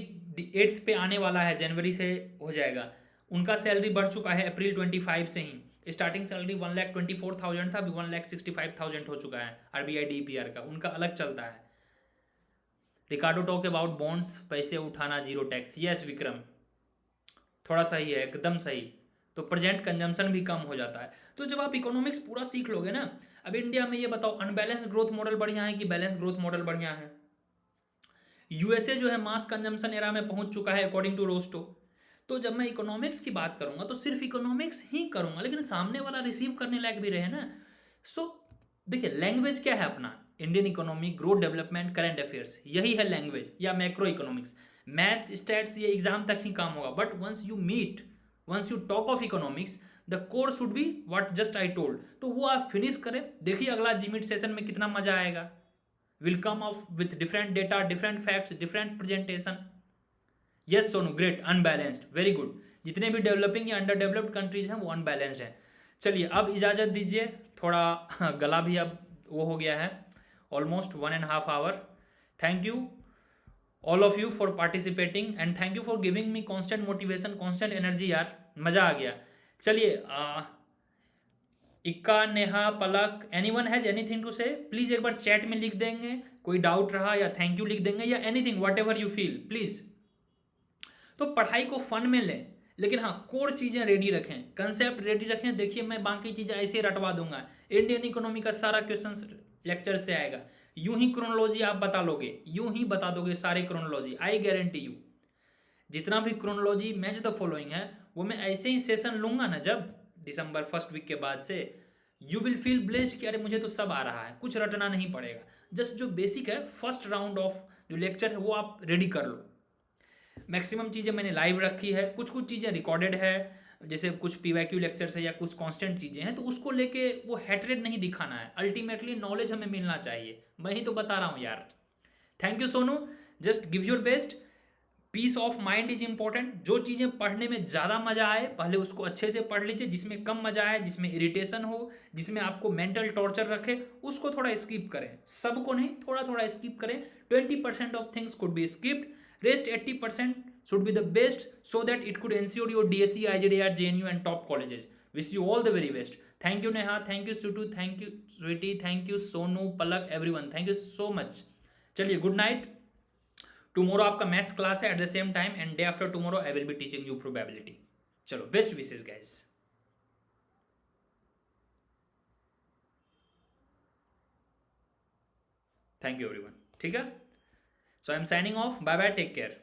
8th पे आने वाला है, जनवरी से हो जाएगा। उनका सैलरी बढ़ चुका है अप्रैल 25 से ही। स्टार्टिंग सैलरी 1,24,000 था, अभी 1,65,000 हो चुका है आरबीआई डीपीआर का। उनका अलग चलता है। रिकार्डो टॉक अबाउट बॉन्ड्स, पैसे उठाना जीरो टैक्स। यस विक्रम, थोड़ा सही है, एकदम सही। तो प्रेजेंट कंजम्पशन भी कम हो जाता है। तो जब आप इकोनॉमिक्स पूरा सीख लोगे ना, अब इंडिया में ये बताओ अनबैलेंस ग्रोथ मॉडल बढ़िया है कि बैलेंस ग्रोथ मॉडल बढ़िया है? यूएसए जो है मास कंजम्पशन एरा में पहुंच चुका है अकॉर्डिंग टू रोस्टो। तो जब मैं इकोनॉमिक्स की बात करूंगा तो सिर्फ इकोनॉमिक्स ही करूंगा, लेकिन सामने वाला रिसीव करने लायक भी रहे ना। सो देखिए लैंग्वेज क्या है अपना, Indian economy, growth, development, current affairs, यही है लैंग्वेज। या मैक्रो इकोनॉमिक्स, मैथ्स, स्टैट्स ये एग्जाम तक ही काम होगा। But once you talk of economics the core should be what just I told. तो वो आप फिनिश करें, देखिए अगला जीमिट सेशन में कितना मजा आएगा। Will come of with different data, different facts, different presentation. Yes Sonu, great, unbalanced, very good. जितने भी डेवलपिंग या अंडर डेवलप्ड कंट्रीज हैं वो अनबैलेंस्ड हैं। चलिए अब इजाज़त दीजिए, थोड़ा गला भी अब वो हो गया है, almost 1.5 hour. Thank you all of you for participating and thank you for giving me constant motivation, constant energy. यार मज़ा आ गया। चलिए Ikka, Neha, Palak, anyone has anything to say? Please एक बार चैट में लिख देंगे, कोई डाउट रहा या थैंक यू लिख देंगे या anything what ever you feel please. तो पढ़ाई को फन में लें, लेकिन हाँ कोर चीज़ें रेडी रखें, कंसेप्ट रेडी रखें। देखिए मैं बाकी चीज़ें ऐसे रटवा दूंगा। इंडियन इकोनॉमी का सारा क्वेश्चन लेक्चर से आएगा। यूं ही क्रोनोलॉजी आप बता लोगे, यूं ही बता दोगे सारे क्रोनोलॉजी, आई गारंटी यू। जितना भी क्रोनोलॉजी मैच द फॉलोइंग है वो मैं ऐसे ही सेशन लूंगा ना जब दिसंबर 1st वीक के बाद से, यू विल फील ब्लेस्ड कि अरे मुझे तो सब आ रहा है, कुछ रटना नहीं पड़ेगा। जस्ट जो बेसिक है फर्स्ट राउंड ऑफ जो लेक्चर है वो आप रेडी कर लो। मैक्सिमम चीज़ें मैंने लाइव रखी है, कुछ कुछ चीज़ें रिकॉर्डेड है, जैसे कुछ पीवाईक्यू लेक्चर्स है या कुछ कांस्टेंट चीज़ें हैं, तो उसको लेके वो हैट्रेड नहीं दिखाना है। अल्टीमेटली नॉलेज हमें मिलना चाहिए, मैं ही तो बता रहा हूँ यार। Thank you Sonu, just give your best. Peace of mind is important. जो चीज़ें पढ़ने में ज़्यादा मजा आए पहले उसको अच्छे से पढ़ लीजिए, जिसमें कम मजा आए, जिसमें इरिटेशन हो, जिसमें आपको मेंटल टॉर्चर रखे, उसको थोड़ा स्किप करें। सबको नहीं, थोड़ा थोड़ा स्किप करें। 20% of things could be skipped, rest 80% should be the best, so that it could ensure your DSC, IJDR, JNU and top colleges. Wish you all the very best. Thank you Neha, thank you Sutu, thank you Sweetie, thank you Sonu, Palak, everyone, thank you so much. चलिए good night. Tomorrow आपका maths class है at the same time, and day after tomorrow I will be teaching you probability. चलो best wishes guys. Thank you everyone. ठीक है, so I am signing off, bye bye, take care.